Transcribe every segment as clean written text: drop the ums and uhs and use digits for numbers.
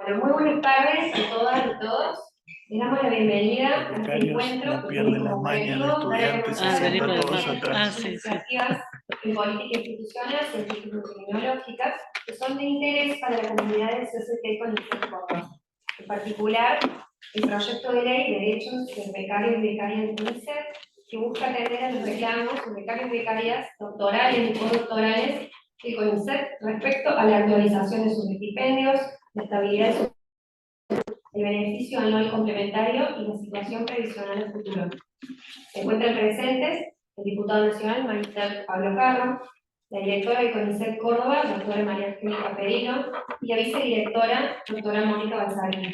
Bueno, muy buenas tardes a todas y todos. Les damos la bienvenida a este Becarios encuentro no que tiene pierden la como maña de objetivo dar a estudiantes, se conocer las sientan todos novedades atrás. iniciativas en política institucional, científicas y tecnológicas que son de interés para la comunidad del CCT con el Córdoba. En particular, el proyecto de ley Derechos de Becarios y Becarias del CONICET, que busca atender a los reclamos de becarios y becarias doctorales y postdoctorales del CONICET respecto a la actualización de sus estipendios, la estabilidad de sus el beneficio anual complementario y la situación previsional a futuro. Se encuentran presentes el diputado nacional, magíster Pablo Carro, la directora del CONICET Córdoba, doctora María Angélica Perino, y la vicedirectora, doctora Mónica Balsarini.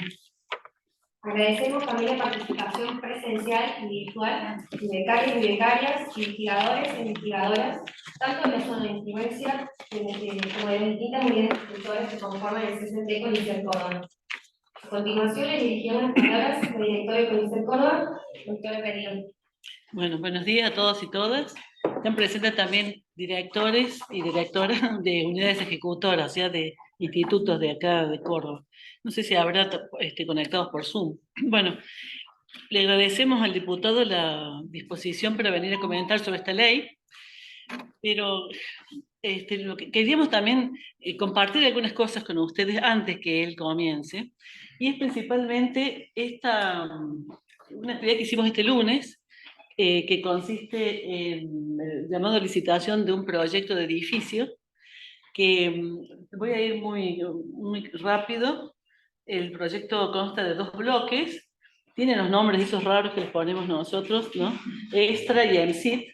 Agradecemos también la participación presencial y virtual de becarios y becarias, investigadores e investigadoras, tanto en la zona de influencia como de las distintas unidades institutoras que conforman el CCT CONICET Córdoba. A continuación, le dirigimos las palabras al director de CONICET Córdoba, doctora Perino. Bueno, buenos días a todos y todas. Están presentes también directores y directoras de unidades ejecutoras, o sea, de institutos de acá de Córdoba. No sé si habrá conectados por Zoom. Bueno, le agradecemos al diputado la disposición para venir a comentar sobre esta ley, pero lo que queríamos también compartir algunas cosas con ustedes antes que él comience, y es principalmente una actividad que hicimos este lunes, que consiste en el llamado licitación de un proyecto de edificio, que voy a ir muy rápido. El proyecto consta de 2 bloques, tiene los nombres esos raros que les ponemos nosotros, ¿no? Extra y EMSIT.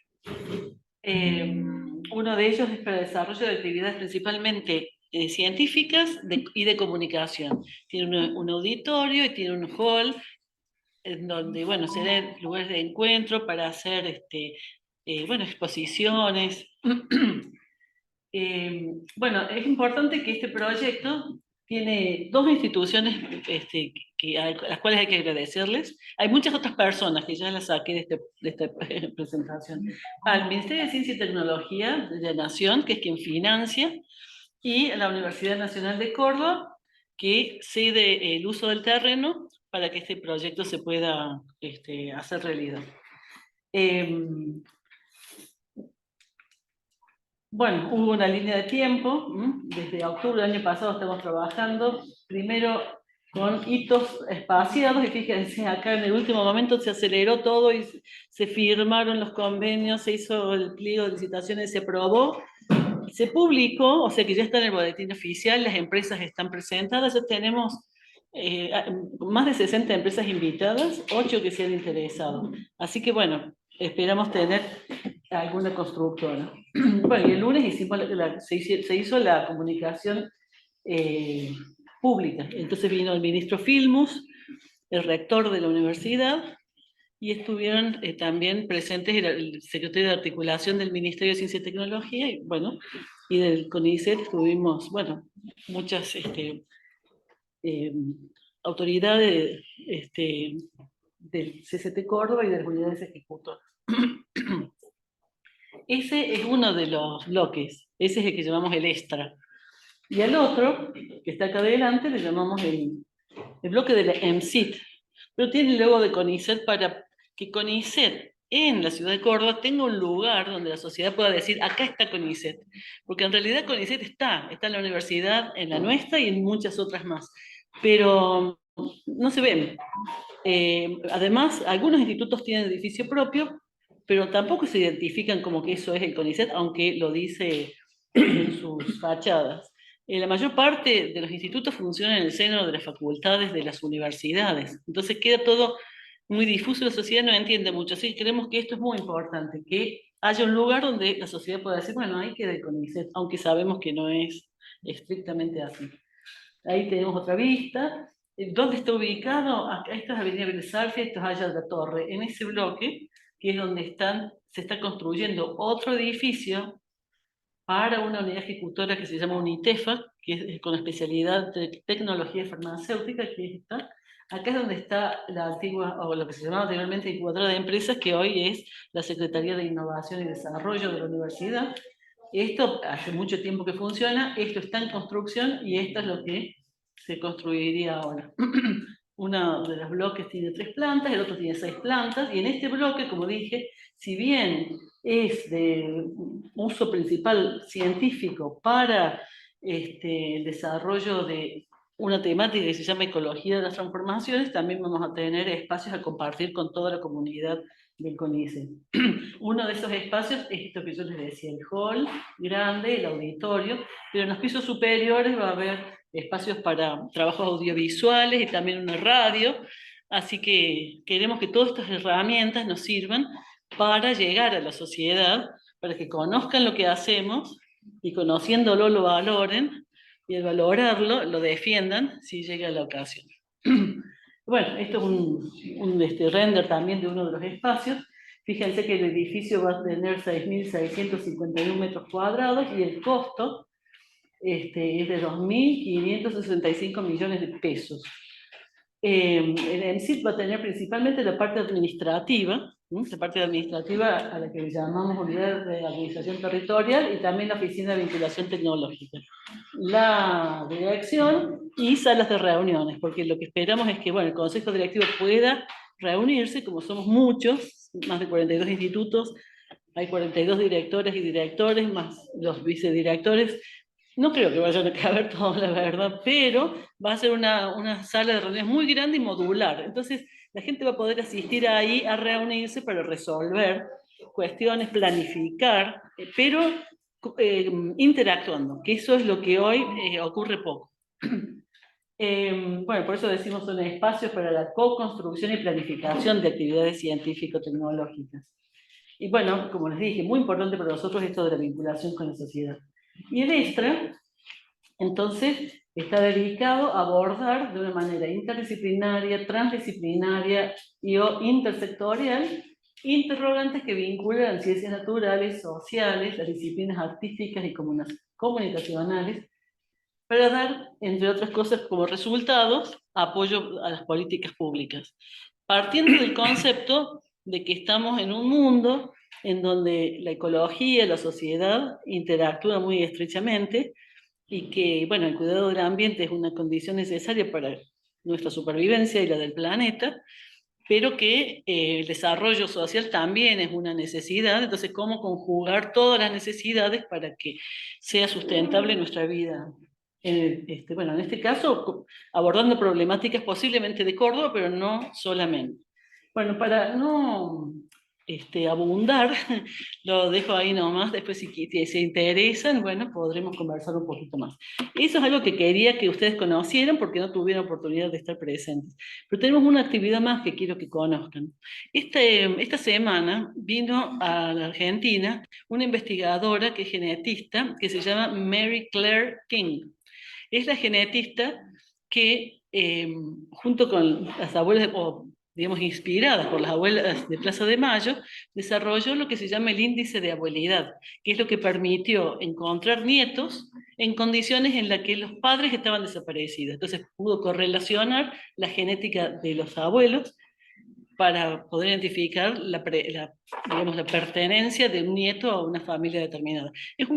Uno de ellos es para desarrollo de actividades principalmente científicas y de comunicación. Tiene un auditorio y tiene un hall en donde, bueno, serán lugares de encuentro para hacer, exposiciones. Bueno, es importante que este proyecto tiene 2 instituciones a las cuales hay que agradecerles. Hay muchas otras personas que ya las saqué de esta presentación. Al Ministerio de Ciencia y Tecnología de la Nación, que es quien financia, y a la Universidad Nacional de Córdoba, que cede el uso del terreno para que este proyecto se pueda hacer realidad. Bueno, hubo una línea de tiempo, desde octubre del año pasado estamos trabajando, primero con hitos espaciados, y fíjense, acá en el último momento se aceleró todo y se firmaron los convenios, se hizo el pliego de licitaciones, se aprobó, se publicó, o sea que ya está en el boletín oficial, las empresas están presentadas, ya tenemos más de 60 empresas invitadas, 8 que se han interesado. Así que bueno, esperamos tener alguna constructora. Bueno, y el lunes se hizo la comunicación pública. Entonces vino el ministro Filmus, el rector de la universidad, y estuvieron también presentes el secretario de Articulación del Ministerio de Ciencia y Tecnología, y bueno, y del CONICET estuvimos, bueno, muchas autoridades del CCT Córdoba y de las unidades ejecutoras. Ese es uno de los bloques, ese es el que llamamos el extra. Y al otro, que está acá adelante, le llamamos el bloque de la EMSIT, pero tiene el logo de CONICET para que CONICET en la ciudad de Córdoba tenga un lugar donde la sociedad pueda decir, acá está CONICET, porque en realidad CONICET está en la universidad, en la nuestra y en muchas otras más, pero no se ven. Además, algunos institutos tienen edificio propio, pero tampoco se identifican como que eso es el CONICET, aunque lo dice en sus fachadas. La mayor parte de los institutos funcionan en el seno de las facultades de las universidades, entonces queda todo muy difuso, la sociedad no entiende mucho, así que creemos que esto es muy importante, que haya un lugar donde la sociedad pueda decir, bueno, ahí queda el CONICET, aunque sabemos que no es estrictamente así. Ahí tenemos otra vista. ¿Dónde está ubicado? Acá, esto es Avenida Vélez Arfield, esto es Haya de la Torre. En ese bloque, que es donde se está construyendo otro edificio para una unidad ejecutora que se llama UNITEFA, que es con especialidad de tecnología farmacéutica, que es esta. Acá es donde está la antigua, o lo que se llamaba anteriormente incubadora de empresas, que hoy es la Secretaría de Innovación y Desarrollo de la universidad. Esto hace mucho tiempo que funciona, esto está en construcción y esto es lo que se construiría ahora. Uno de los bloques tiene 3 plantas, el otro tiene 6 plantas, y en este bloque, como dije, si bien es de uso principal científico para el desarrollo de una temática que se llama Ecología de las Transformaciones, también vamos a tener espacios a compartir con toda la comunidad del CONICET. Uno de esos espacios es esto que yo les decía, el hall grande, el auditorio, pero en los pisos superiores va a haber espacios para trabajos audiovisuales y también una radio, así que queremos que todas estas herramientas nos sirvan para llegar a la sociedad, para que conozcan lo que hacemos y conociéndolo lo valoren y al valorarlo lo defiendan si llega la ocasión. Bueno, esto es un render también de uno de los espacios. Fíjense que el edificio va a tener 6.651 metros cuadrados y el costo es de 2.565 millones de pesos. El EMSIT va a tener principalmente la parte administrativa, la parte administrativa a la que llamamos Unidad de Administración Territorial y también la Oficina de Vinculación Tecnológica, la dirección y salas de reuniones, porque lo que esperamos es que el Consejo Directivo pueda reunirse, como somos muchos, más de 42 institutos, hay 42 directoras y directores, más los vicedirectores. No creo que vayan a caber todos, la verdad, pero va a ser una sala de reuniones muy grande y modular. Entonces, la gente va a poder asistir ahí a reunirse para resolver cuestiones, planificar, pero interactuando, que eso es lo que hoy ocurre poco. Por eso decimos son espacios para la co-construcción y planificación de actividades científico-tecnológicas. Y bueno, como les dije, muy importante para nosotros esto de la vinculación con la sociedad. Y el extra, entonces, está dedicado a abordar de una manera interdisciplinaria, transdisciplinaria y o intersectorial interrogantes que vinculan ciencias naturales, sociales, las disciplinas artísticas y comunicacionales, para dar, entre otras cosas, como resultados, apoyo a las políticas públicas. Partiendo del concepto de que estamos en un mundo en donde la ecología, la sociedad interactúan muy estrechamente y que, el cuidado del ambiente es una condición necesaria para nuestra supervivencia y la del planeta, pero que el desarrollo social también es una necesidad, entonces cómo conjugar todas las necesidades para que sea sustentable nuestra vida. En este caso, abordando problemáticas posiblemente de Córdoba, pero no solamente. Bueno, para no abundar, lo dejo ahí nomás, después si se interesan, podremos conversar un poquito más. Eso es algo que quería que ustedes conocieran porque no tuvieron oportunidad de estar presentes. Pero tenemos una actividad más que quiero que conozcan. Esta semana vino a la Argentina una investigadora que es genetista, que se llama Mary Claire King. Es la genetista que, junto con las abuelas, digamos, inspiradas por las abuelas de Plaza de Mayo, desarrolló lo que se llama el índice de abuelidad, que es lo que permitió encontrar nietos en condiciones en las que los padres estaban desaparecidos. Entonces pudo correlacionar la genética de los abuelos para poder identificar la pertenencia de un nieto a una familia determinada. Es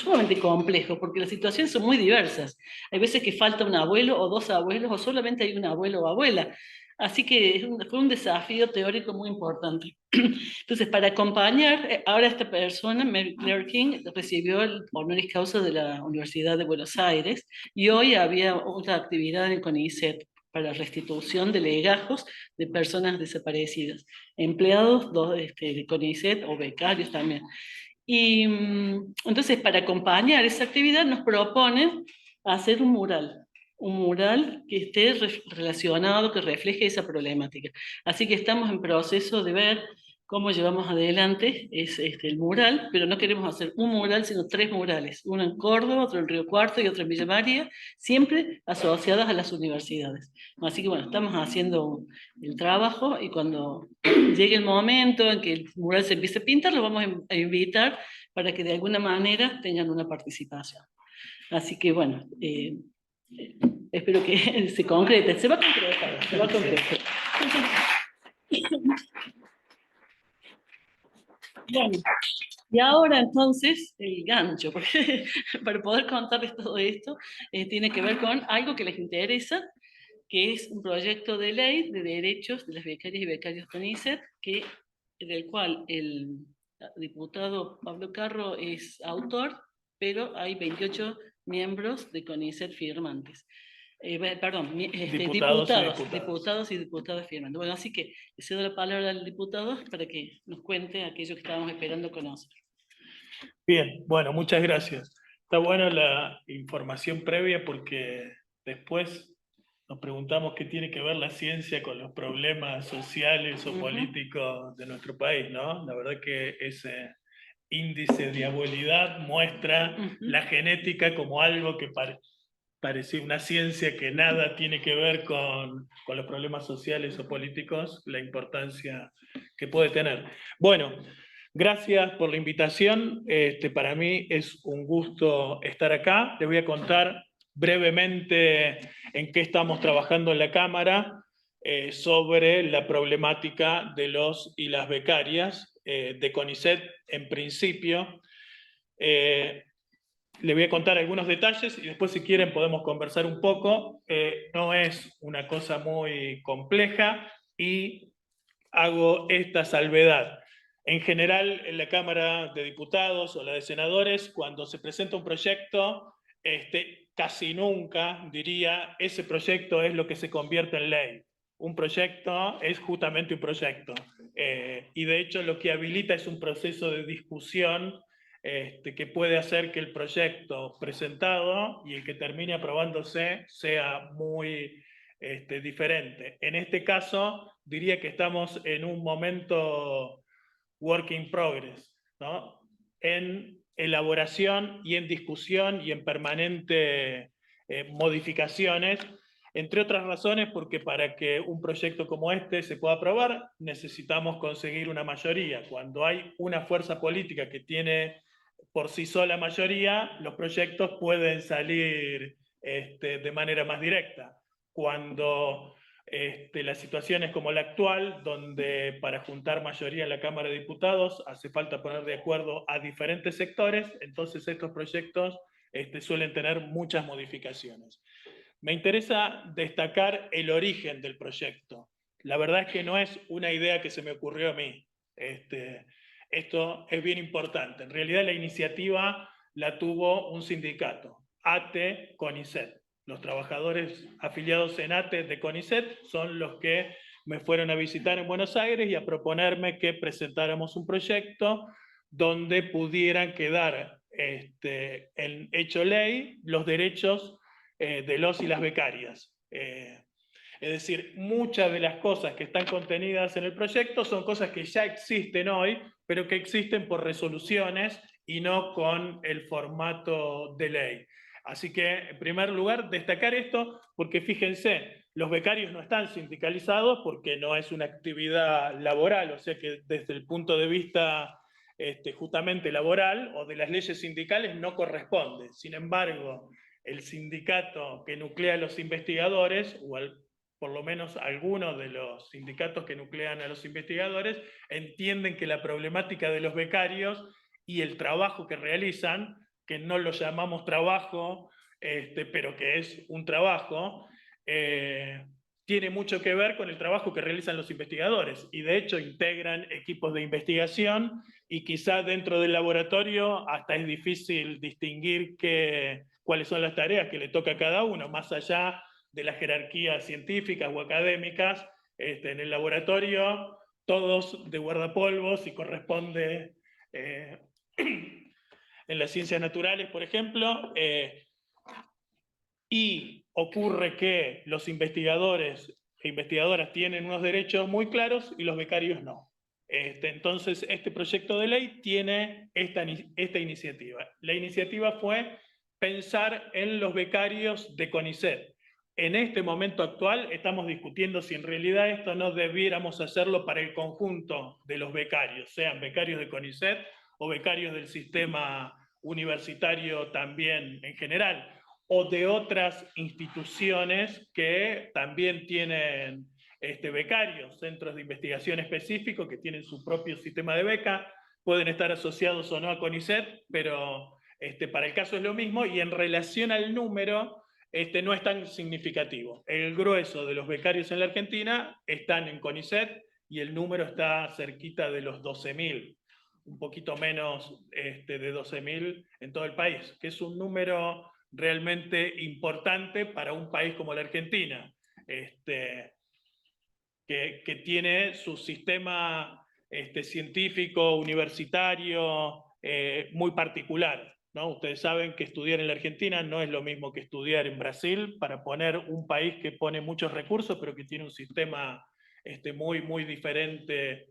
sumamente complejo porque las situaciones son muy diversas. Hay veces que falta un abuelo o 2 abuelos o solamente hay un abuelo o abuela. Así que fue un desafío teórico muy importante. Entonces, para acompañar, ahora esta persona, Mary Claire King, recibió el honoris causa de la Universidad de Buenos Aires y hoy había otra actividad en el CONICET para restitución de legajos de personas desaparecidas, empleados de CONICET o becarios también. Y entonces, para acompañar esa actividad, nos proponen hacer un mural que esté relacionado, que refleje esa problemática. Así que estamos en proceso de ver cómo llevamos adelante el mural, pero no queremos hacer un mural, sino 3 murales, uno en Córdoba, otro en Río Cuarto y otro en Villa María, siempre asociadas a las universidades. Así que estamos haciendo el trabajo y cuando llegue el momento en que el mural se empiece a pintar, lo vamos a invitar para que de alguna manera tengan una participación. Así que espero que se concrete, se va a concretar, se va a concretar. Bueno, Y ahora entonces, el gancho, porque para poder contarles todo esto, tiene que ver con algo que les interesa, que es un proyecto de ley de derechos de las becarias y becarios CONICET, del cual el diputado Pablo Carro es autor, pero hay 28 miembros de CONICET firmantes. Perdón, diputados y diputadas firmantes. Bueno, así que le cedo la palabra al diputado para que nos cuente aquello que estábamos esperando conocer. Bien, bueno, muchas gracias. Está buena la información previa porque después nos preguntamos qué tiene que ver la ciencia con los problemas sociales o políticos de nuestro país, ¿no? La verdad que ese índice de abuelidad muestra la genética como algo que parece una ciencia que nada tiene que ver con los problemas sociales o políticos, la importancia que puede tener. Bueno, gracias por la invitación. Para mí es un gusto estar acá. Les voy a contar brevemente en qué estamos trabajando en la Cámara sobre la problemática de los y las becarias de CONICET en principio. Le voy a contar algunos detalles y después si quieren podemos conversar un poco. No es una cosa muy compleja y hago esta salvedad. En general, en la Cámara de Diputados o la de Senadores, cuando se presenta un proyecto, casi nunca, diría, ese proyecto es lo que se convierte en ley. Un proyecto es justamente un proyecto. Y de hecho lo que habilita es un proceso de discusión que puede hacer que el proyecto presentado y el que termine aprobándose sea muy diferente. En este caso, diría que estamos en un momento work in progress, ¿no? En elaboración y en discusión y en permanente modificaciones, entre otras razones porque para que un proyecto como este se pueda aprobar necesitamos conseguir una mayoría. Cuando hay una fuerza política que tiene por sí sola mayoría, los proyectos pueden salir de manera más directa. Cuando la situación es como la actual, donde para juntar mayoría en la Cámara de Diputados hace falta poner de acuerdo a diferentes sectores, entonces estos proyectos suelen tener muchas modificaciones. Me interesa destacar el origen del proyecto. La verdad es que no es una idea que se me ocurrió a mí. Esto es bien importante. En realidad la iniciativa la tuvo un sindicato, ATE CONICET. Los trabajadores afiliados en ATE de CONICET son los que me fueron a visitar en Buenos Aires y a proponerme que presentáramos un proyecto donde pudieran quedar en hecho ley los derechos de los y las becarias. Es decir, muchas de las cosas que están contenidas en el proyecto son cosas que ya existen hoy, pero que existen por resoluciones y no con el formato de ley. Así que, en primer lugar, destacar esto, porque fíjense, los becarios no están sindicalizados porque no es una actividad laboral, o sea que desde el punto de vista justamente laboral o de las leyes sindicales no corresponde. Sin embargo, el sindicato que nuclea a los investigadores, o por lo menos algunos de los sindicatos que nuclean a los investigadores, entienden que la problemática de los becarios y el trabajo que realizan, que no lo llamamos trabajo, pero que es un trabajo, tiene mucho que ver con el trabajo que realizan los investigadores, y de hecho integran equipos de investigación, y quizá dentro del laboratorio hasta es difícil distinguir cuáles son las tareas que le toca a cada uno, más allá de las jerarquías científicas o académicas. En el laboratorio todos de guardapolvos, y corresponde en las ciencias naturales, por ejemplo, y ocurre que los investigadores e investigadoras tienen unos derechos muy claros y los becarios no. Entonces, este proyecto de ley tiene esta iniciativa. La iniciativa fue pensar en los becarios de CONICET. En este momento actual estamos discutiendo si en realidad esto no debiéramos hacerlo para el conjunto de los becarios, sean becarios de CONICET o becarios del sistema universitario también en general, o de otras instituciones que también tienen becarios, centros de investigación específicos que tienen su propio sistema de beca. pueden estar asociados o no a CONICET, pero para el caso es lo mismo, y en relación al número, no es tan significativo. El grueso de los becarios en la Argentina están en CONICET, y el número está cerquita de los 12.000, un poquito menos de 12.000 en todo el país, que es un número realmente importante para un país como la Argentina, que tiene su sistema científico, universitario, muy particular, ¿no? Ustedes saben que estudiar en la Argentina no es lo mismo que estudiar en Brasil, para poner un país que pone muchos recursos, pero que tiene un sistema muy, muy diferente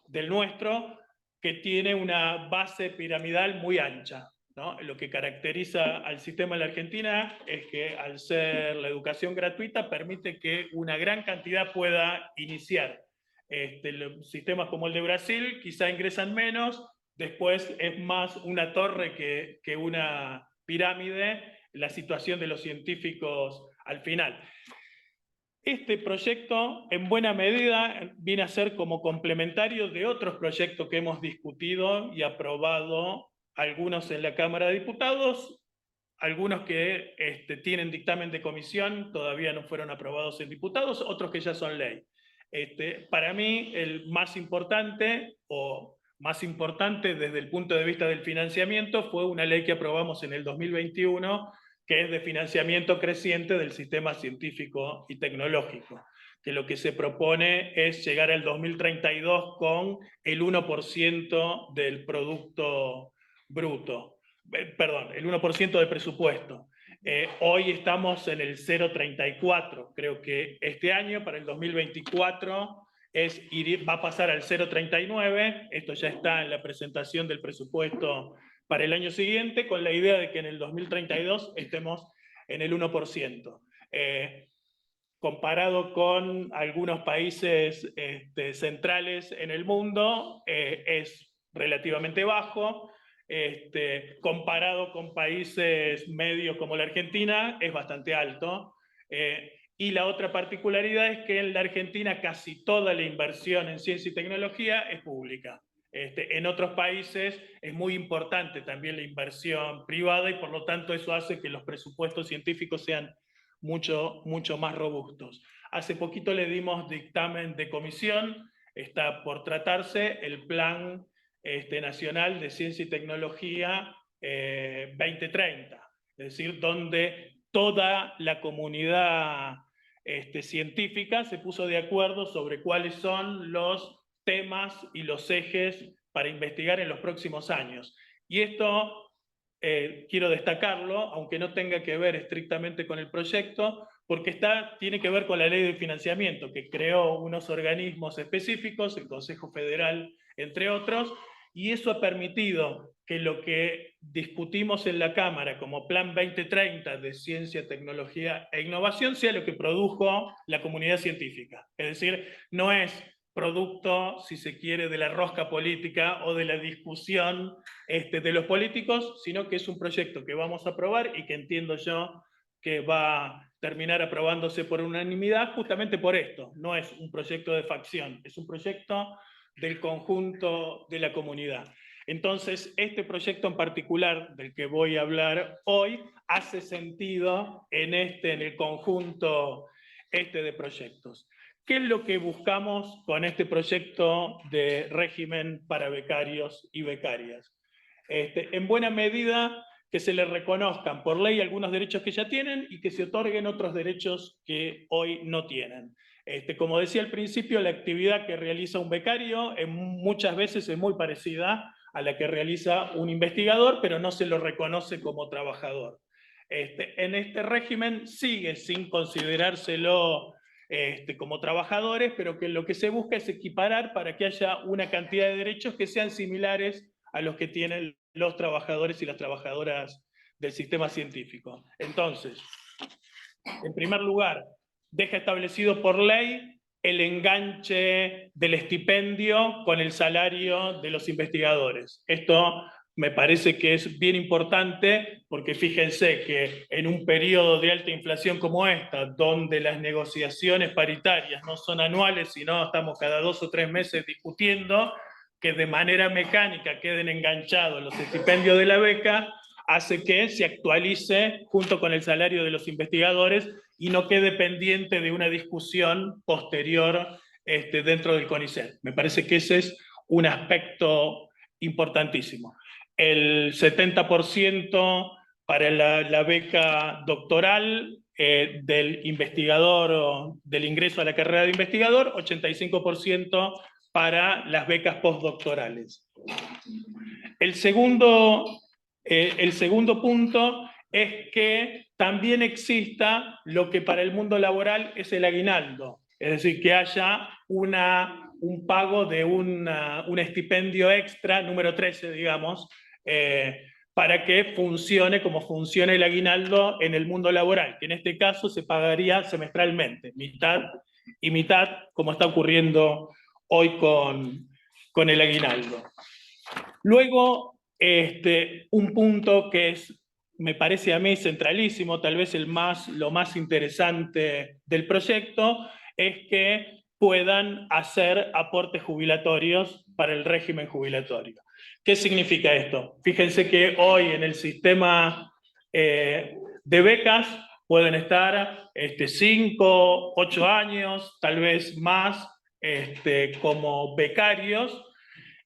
del nuestro, que tiene una base piramidal muy ancha, ¿no? Lo que caracteriza al sistema de la Argentina es que, al ser la educación gratuita, permite que una gran cantidad pueda iniciar. Los sistemas como el de Brasil quizá ingresan menos, después es más una torre que una pirámide, la situación de los científicos al final. Este proyecto, en buena medida, viene a ser como complementario de otros proyectos que hemos discutido y aprobado, algunos en la Cámara de Diputados, algunos que tienen dictamen de comisión, todavía no fueron aprobados en diputados, otros que ya son ley. Para mí, el más importante, o más importante desde el punto de vista del financiamiento, fue una ley que aprobamos en el 2021, que es de financiamiento creciente del sistema científico y tecnológico, que lo que se propone es llegar al 2032 con el 1% del Producto Bruto, perdón, el 1% del presupuesto. Hoy estamos en el 0,34, creo que este año, para el 2024, va a pasar al 0,39, esto ya está en la presentación del presupuesto para el año siguiente, con la idea de que en el 2032 estemos en el 1%. Comparado con algunos países centrales en el mundo, es relativamente bajo. Comparado con países medios como la Argentina, es bastante alto. Y la otra particularidad es que en la Argentina casi toda la inversión en ciencia y tecnología es pública. En otros países es muy importante también la inversión privada, y por lo tanto eso hace que los presupuestos científicos sean mucho, mucho más robustos. Hace poquito le dimos dictamen de comisión, está por tratarse el Plan Nacional de Ciencia y Tecnología 2030, es decir, donde toda la comunidad científica se puso de acuerdo sobre cuáles son los temas y los ejes para investigar en los próximos años. Y esto quiero destacarlo, aunque no tenga que ver estrictamente con el proyecto, porque tiene que ver con la ley de financiamiento, que creó unos organismos específicos, el Consejo Federal, entre otros, y eso ha permitido que lo que discutimos en la Cámara como Plan 2030 de Ciencia, Tecnología e Innovación sea lo que produjo la comunidad científica. Es decir, no es producto, si se quiere, de la rosca política o de la discusión de los políticos, sino que es un proyecto que vamos a aprobar y que entiendo yo que va a terminar aprobándose por unanimidad, justamente por esto. No es un proyecto de facción, es un proyecto del conjunto de la comunidad. Entonces, este proyecto en particular del que voy a hablar hoy hace sentido en el conjunto de proyectos. ¿Qué es lo que buscamos con este proyecto de régimen para becarios y becarias? En buena medida, que se les reconozcan por ley algunos derechos que ya tienen y que se otorguen otros derechos que hoy no tienen. Como decía al principio, la actividad que realiza un becario muchas veces es muy parecida a la que realiza un investigador, pero no se lo reconoce como trabajador. En este régimen sigue sin considerárselo como trabajadores, pero que lo que se busca es equiparar para que haya una cantidad de derechos que sean similares a los que tienen los trabajadores y las trabajadoras del sistema científico. Entonces, en primer lugar, deja establecido por ley el enganche del estipendio con el salario de los investigadores. Esto me parece que es bien importante, porque fíjense que en un periodo de alta inflación como esta, donde las negociaciones paritarias no son anuales, sino estamos cada 2 o 3 meses discutiendo, que de manera mecánica queden enganchados los estipendios de la beca, hace que se actualice junto con el salario de los investigadores y no quede pendiente de una discusión posterior dentro del CONICET. Me parece que ese es un aspecto importantísimo. El 70% para la beca doctoral del investigador, del ingreso a la carrera de investigador, 85% para las becas postdoctorales. El segundo punto es que también exista lo que para el mundo laboral es el aguinaldo, es decir, que haya un pago de un estipendio extra, número 13, digamos, para que funcione como funciona el aguinaldo en el mundo laboral, que en este caso se pagaría semestralmente, mitad y mitad, como está ocurriendo hoy con el aguinaldo. Luego, un punto que me parece a mí centralísimo, tal vez lo más interesante del proyecto, es que puedan hacer aportes jubilatorios para el régimen jubilatorio. ¿Qué significa esto? Fíjense que hoy en el sistema de becas pueden estar 5, 8 años, tal vez más, como becarios,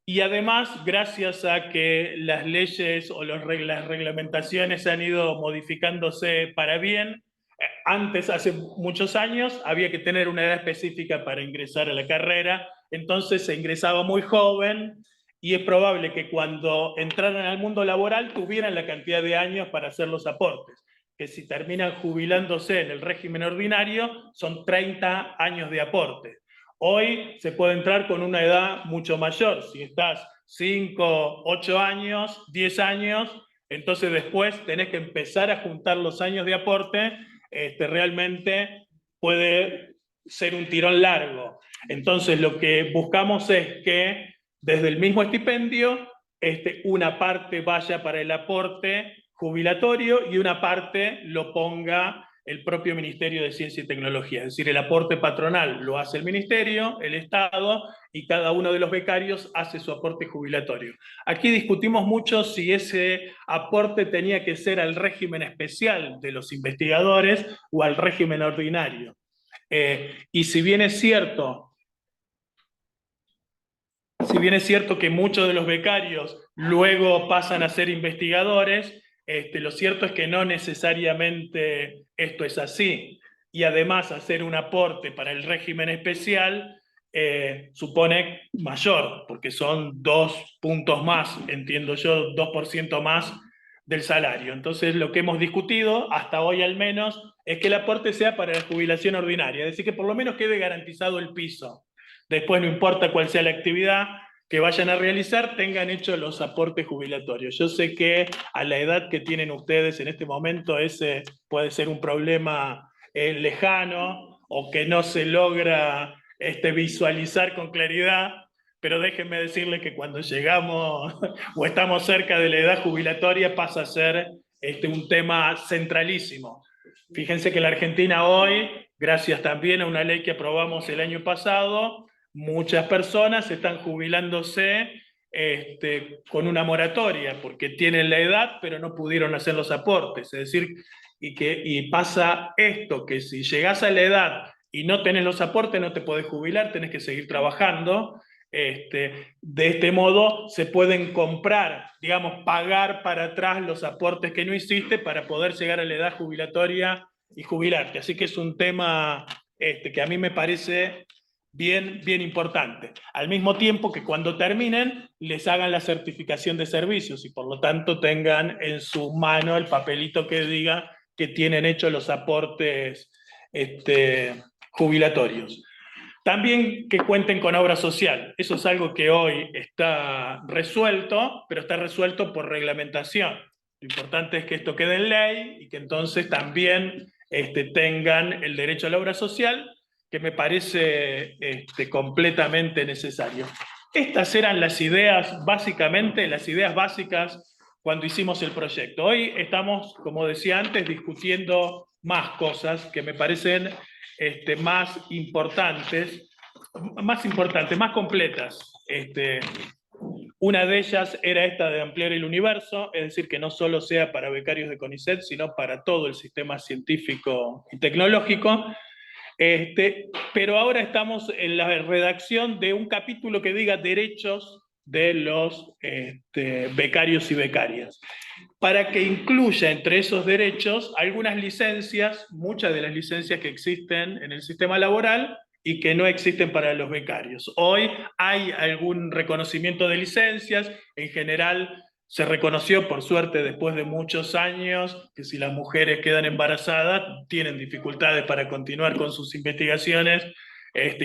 y además, gracias a que las leyes o las reglamentaciones han ido modificándose para bien, antes, hace muchos años, había que tener una edad específica para ingresar a la carrera, entonces se ingresaba muy joven, y es probable que cuando entraran al mundo laboral tuvieran la cantidad de años para hacer los aportes, que si terminan jubilándose en el régimen ordinario, son 30 años de aporte. Hoy se puede entrar con una edad mucho mayor. Si estás 5, 8 años, 10 años, entonces después tenés que empezar a juntar los años de aporte. Realmente puede ser un tirón largo. Entonces lo que buscamos es que desde el mismo estipendio una parte vaya para el aporte jubilatorio y una parte lo ponga el propio Ministerio de Ciencia y Tecnología. Es decir, el aporte patronal lo hace el Ministerio, el Estado, y cada uno de los becarios hace su aporte jubilatorio. Aquí discutimos mucho si ese aporte tenía que ser al régimen especial de los investigadores o al régimen ordinario. Y si bien es cierto que muchos de los becarios luego pasan a ser investigadores, lo cierto es que no necesariamente esto es así. Y además hacer un aporte para el régimen especial supone mayor, porque son 2 puntos más, entiendo yo, 2% más del salario. Entonces lo que hemos discutido, hasta hoy al menos, es que el aporte sea para la jubilación ordinaria, es decir, que por lo menos quede garantizado el piso. Después no importa cuál sea la actividad que vayan a realizar, tengan hechos los aportes jubilatorios. Yo sé que a la edad que tienen ustedes en este momento ese puede ser un problema lejano o que no se logra visualizar con claridad, pero déjenme decirles que cuando llegamos o estamos cerca de la edad jubilatoria pasa a ser un tema centralísimo. Fíjense que la Argentina hoy, gracias también a una ley que aprobamos el año pasado, muchas personas están jubilándose con una moratoria, porque tienen la edad, pero no pudieron hacer los aportes. Es decir, y pasa esto, que si llegás a la edad y no tenés los aportes, no te podés jubilar, tenés que seguir trabajando. De este modo se pueden comprar, digamos, pagar para atrás los aportes que no hiciste para poder llegar a la edad jubilatoria y jubilarte. Así que es un tema que a mí me parece bien importante. Al mismo tiempo que cuando terminen les hagan la certificación de servicios y por lo tanto tengan en su mano el papelito que diga que tienen hechos los aportes jubilatorios. También que cuenten con obra social. Eso es algo que hoy está resuelto, pero está resuelto por reglamentación. Lo importante es que esto quede en ley y que entonces también tengan el derecho a la obra social, que me parece completamente necesario. Estas eran las ideas, básicamente, las ideas básicas cuando hicimos el proyecto. Hoy estamos, como decía antes, discutiendo más cosas que me parecen más importantes, más completas. Una de ellas era esta de ampliar el universo, es decir, que no solo sea para becarios de CONICET, sino para todo el sistema científico y tecnológico. Pero ahora estamos en la redacción de un capítulo que diga derechos de los becarios y becarias, para que incluya entre esos derechos algunas licencias, muchas de las licencias que existen en el sistema laboral y que no existen para los becarios. Hoy hay algún reconocimiento de licencias, en general se reconoció, por suerte, después de muchos años, que si las mujeres quedan embarazadas, tienen dificultades para continuar con sus investigaciones,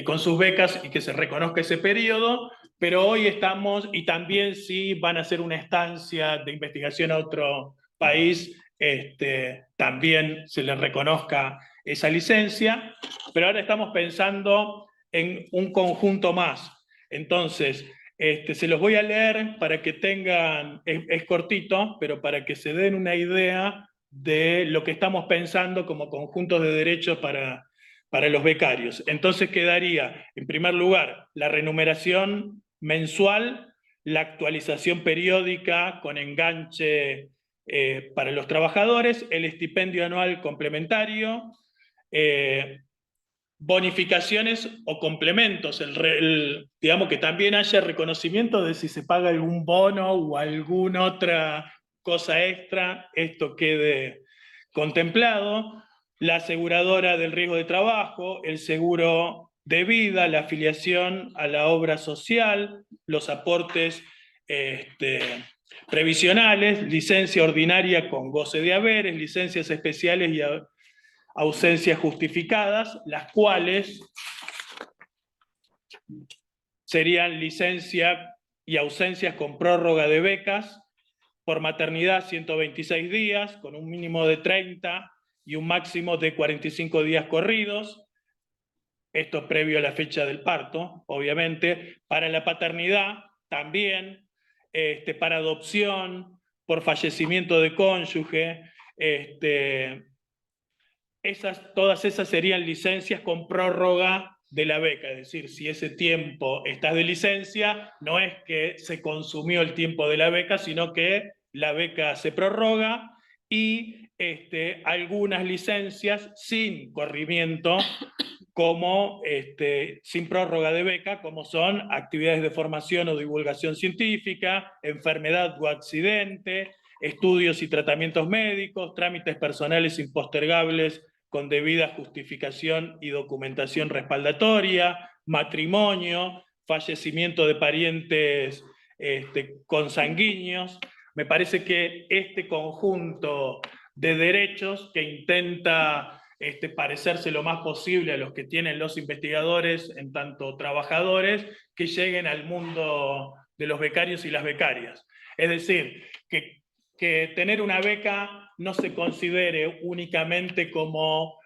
con sus becas, y que se reconozca ese periodo, pero hoy estamos, y también si van a hacer una estancia de investigación a otro país, también se les reconozca esa licencia, pero ahora estamos pensando en un conjunto más. Entonces, se los voy a leer para que tengan, es cortito, pero para que se den una idea de lo que estamos pensando como conjuntos de derechos para los becarios. Entonces quedaría, en primer lugar, la remuneración mensual, la actualización periódica con enganche para los trabajadores, el estipendio anual complementario, bonificaciones o complementos, digamos que también haya reconocimiento de si se paga algún bono o alguna otra cosa extra, esto quede contemplado, la aseguradora del riesgo de trabajo, el seguro de vida, la afiliación a la obra social, los aportes previsionales, licencia ordinaria con goce de haberes, licencias especiales y ausencias justificadas, las cuales serían licencia y ausencias con prórroga de becas, por maternidad 126 días, con un mínimo de 30 y un máximo de 45 días corridos, esto previo a la fecha del parto, obviamente, para la paternidad también, para adopción, por fallecimiento de cónyuge, todas esas serían licencias con prórroga de la beca, es decir, si ese tiempo estás de licencia, no es que se consumió el tiempo de la beca, sino que la beca se prorroga, y algunas licencias sin corrimiento, como sin prórroga de beca, como son actividades de formación o divulgación científica, enfermedad o accidente, estudios y tratamientos médicos, trámites personales impostergables con debida justificación y documentación respaldatoria, matrimonio, fallecimiento de parientes consanguíneos. Me parece que este conjunto de derechos que intenta parecerse lo más posible a los que tienen los investigadores en tanto trabajadores, que lleguen al mundo de los becarios y las becarias. Es decir, que tener una beca no se considere únicamente como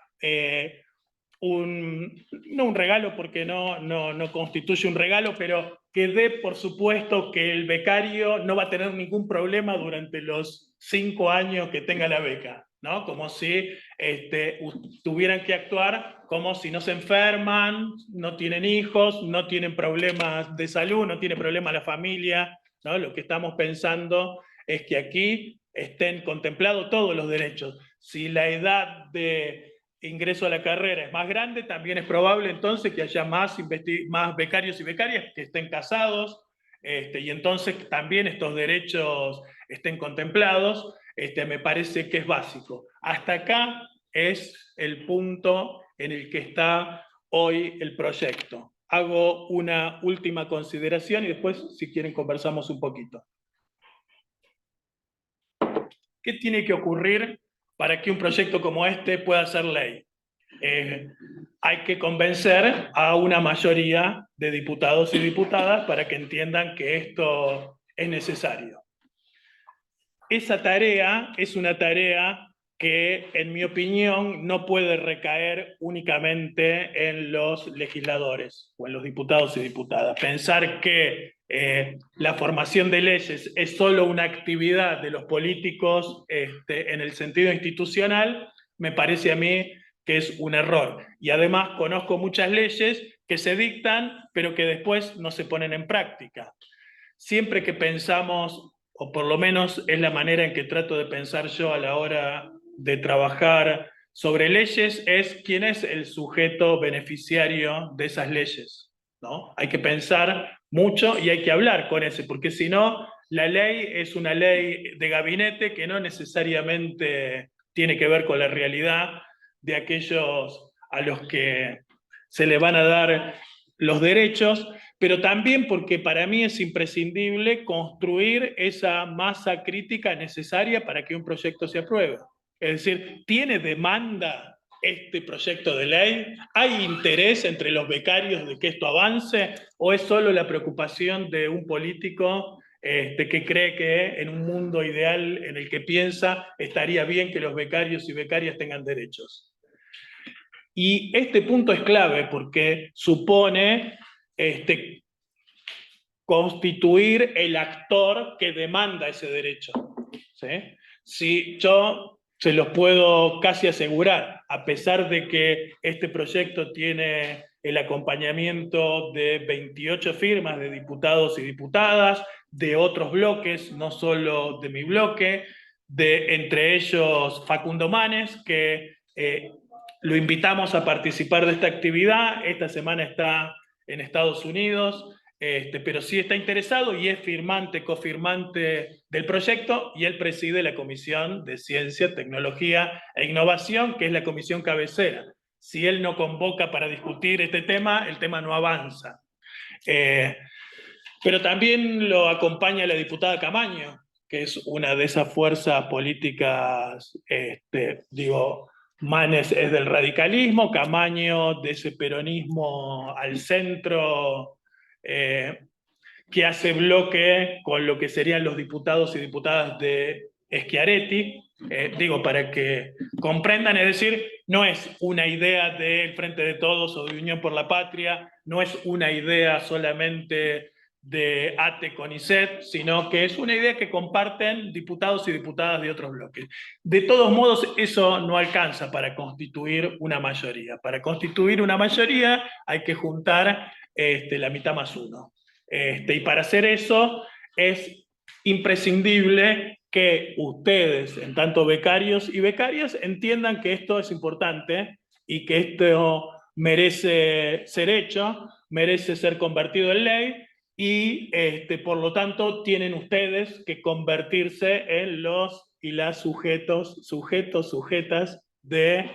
no un regalo, porque no constituye un regalo, pero que dé por supuesto que el becario no va a tener ningún problema durante los 5 años que tenga la beca, ¿no? Como si tuvieran que actuar como si no se enferman, no tienen hijos, no tienen problemas de salud, no tiene problema la familia, ¿no? Lo que estamos pensando es que aquí estén contemplados todos los derechos. Si la edad de ingreso a la carrera es más grande, también es probable entonces que haya más becarios y becarias que estén casados, y entonces también estos derechos estén contemplados. Me parece que es básico. Hasta acá es el punto en el que está hoy el proyecto. Hago una última consideración y después, si quieren, conversamos un poquito. ¿Qué tiene que ocurrir para que un proyecto como este pueda ser ley? Hay que convencer a una mayoría de diputados y diputadas para que entiendan que esto es necesario. Esa tarea es una tarea que, en mi opinión, no puede recaer únicamente en los legisladores o en los diputados y diputadas. Pensar que la formación de leyes es solo una actividad de los políticos en el sentido institucional, me parece a mí que es un error. Y además conozco muchas leyes que se dictan, pero que después no se ponen en práctica. siempre que pensamos, o por lo menos es la manera en que trato de pensar yo a la hora de trabajar sobre leyes, es quién es el sujeto beneficiario de esas leyes, ¿no? Hay que pensar mucho y hay que hablar con ese, porque si no, la ley es una ley de gabinete que no necesariamente tiene que ver con la realidad de aquellos a los que se le van a dar los derechos, pero también porque para mí es imprescindible construir esa masa crítica necesaria para que un proyecto se apruebe. Es decir, ¿tiene demanda este proyecto de ley? ¿Hay interés entre los becarios de que esto avance? ¿O es solo la preocupación de un político que cree que en un mundo ideal en el que piensa estaría bien que los becarios y becarias tengan derechos? Y este punto es clave porque supone constituir el actor que demanda ese derecho. ¿Sí? Si yo se los puedo casi asegurar, a pesar de que este proyecto tiene el acompañamiento de 28 firmas de diputados y diputadas, de otros bloques, no solo de mi bloque, de entre ellos Facundo Manes, que lo invitamos a participar de esta actividad. Esta semana está en Estados Unidos, pero sí está interesado y es firmante, cofirmante del proyecto, y él preside la Comisión de Ciencia, Tecnología e Innovación, que es la comisión cabecera. Si él no convoca para discutir este tema, el tema no avanza. Pero también lo acompaña la diputada Camaño, que es una de esas fuerzas políticas, Manes es del radicalismo, Camaño de ese peronismo al centro, que hace bloque con lo que serían los diputados y diputadas de Schiaretti, para que comprendan, es decir, no es una idea del Frente de Todos o de Unión por la Patria, no es una idea solamente de ATE con ISET, sino que es una idea que comparten diputados y diputadas de otros bloques. De todos modos, eso no alcanza para constituir una mayoría. Para constituir una mayoría hay que juntar la mitad más uno. Y para hacer eso es imprescindible que ustedes, en tanto becarios y becarias, entiendan que esto es importante y que esto merece ser hecho, merece ser convertido en ley, y por lo tanto tienen ustedes que convertirse en los y las sujetas de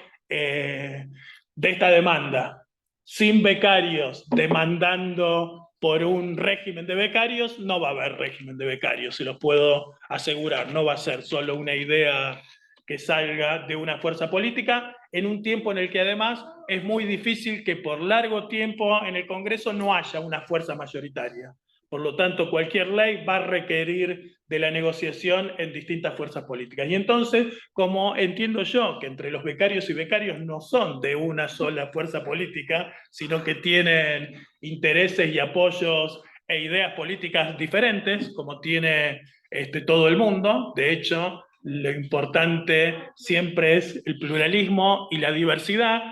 esta demanda. Sin becarios demandando por un régimen de becarios, no va a haber régimen de becarios, se los puedo asegurar. No va a ser solo una idea que salga de una fuerza política, en un tiempo en el que además es muy difícil que por largo tiempo en el Congreso no haya una fuerza mayoritaria. Por lo tanto, cualquier ley va a requerir de la negociación en distintas fuerzas políticas. Y entonces, como entiendo yo que entre los becarios y becarios no son de una sola fuerza política, sino que tienen intereses y apoyos e ideas políticas diferentes, como tiene todo el mundo. De hecho, lo importante siempre es el pluralismo y la diversidad.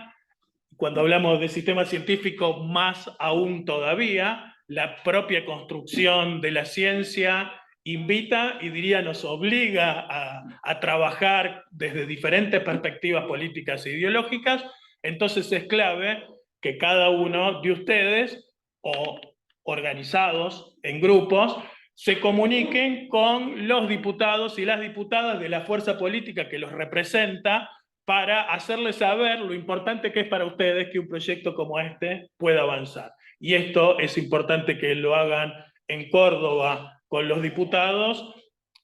Cuando hablamos de sistema científico, más aún todavía, la propia construcción de la ciencia invita y diría nos obliga a trabajar desde diferentes perspectivas políticas e ideológicas. Entonces es clave que cada uno de ustedes, o organizados en grupos, se comuniquen con los diputados y las diputadas de la fuerza política que los representa, para hacerles saber lo importante que es para ustedes que un proyecto como este pueda avanzar. Y esto es importante que lo hagan en Córdoba con los diputados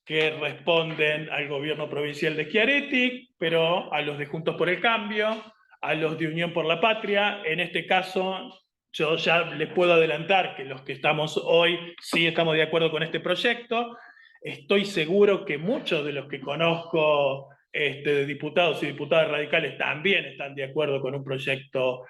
que responden al gobierno provincial de Schiaretti, pero a los de Juntos por el Cambio, a los de Unión por la Patria. En este caso, yo ya les puedo adelantar que los que estamos hoy sí estamos de acuerdo con este proyecto. Estoy seguro que muchos de los que conozco de diputados y diputadas radicales también están de acuerdo con un proyecto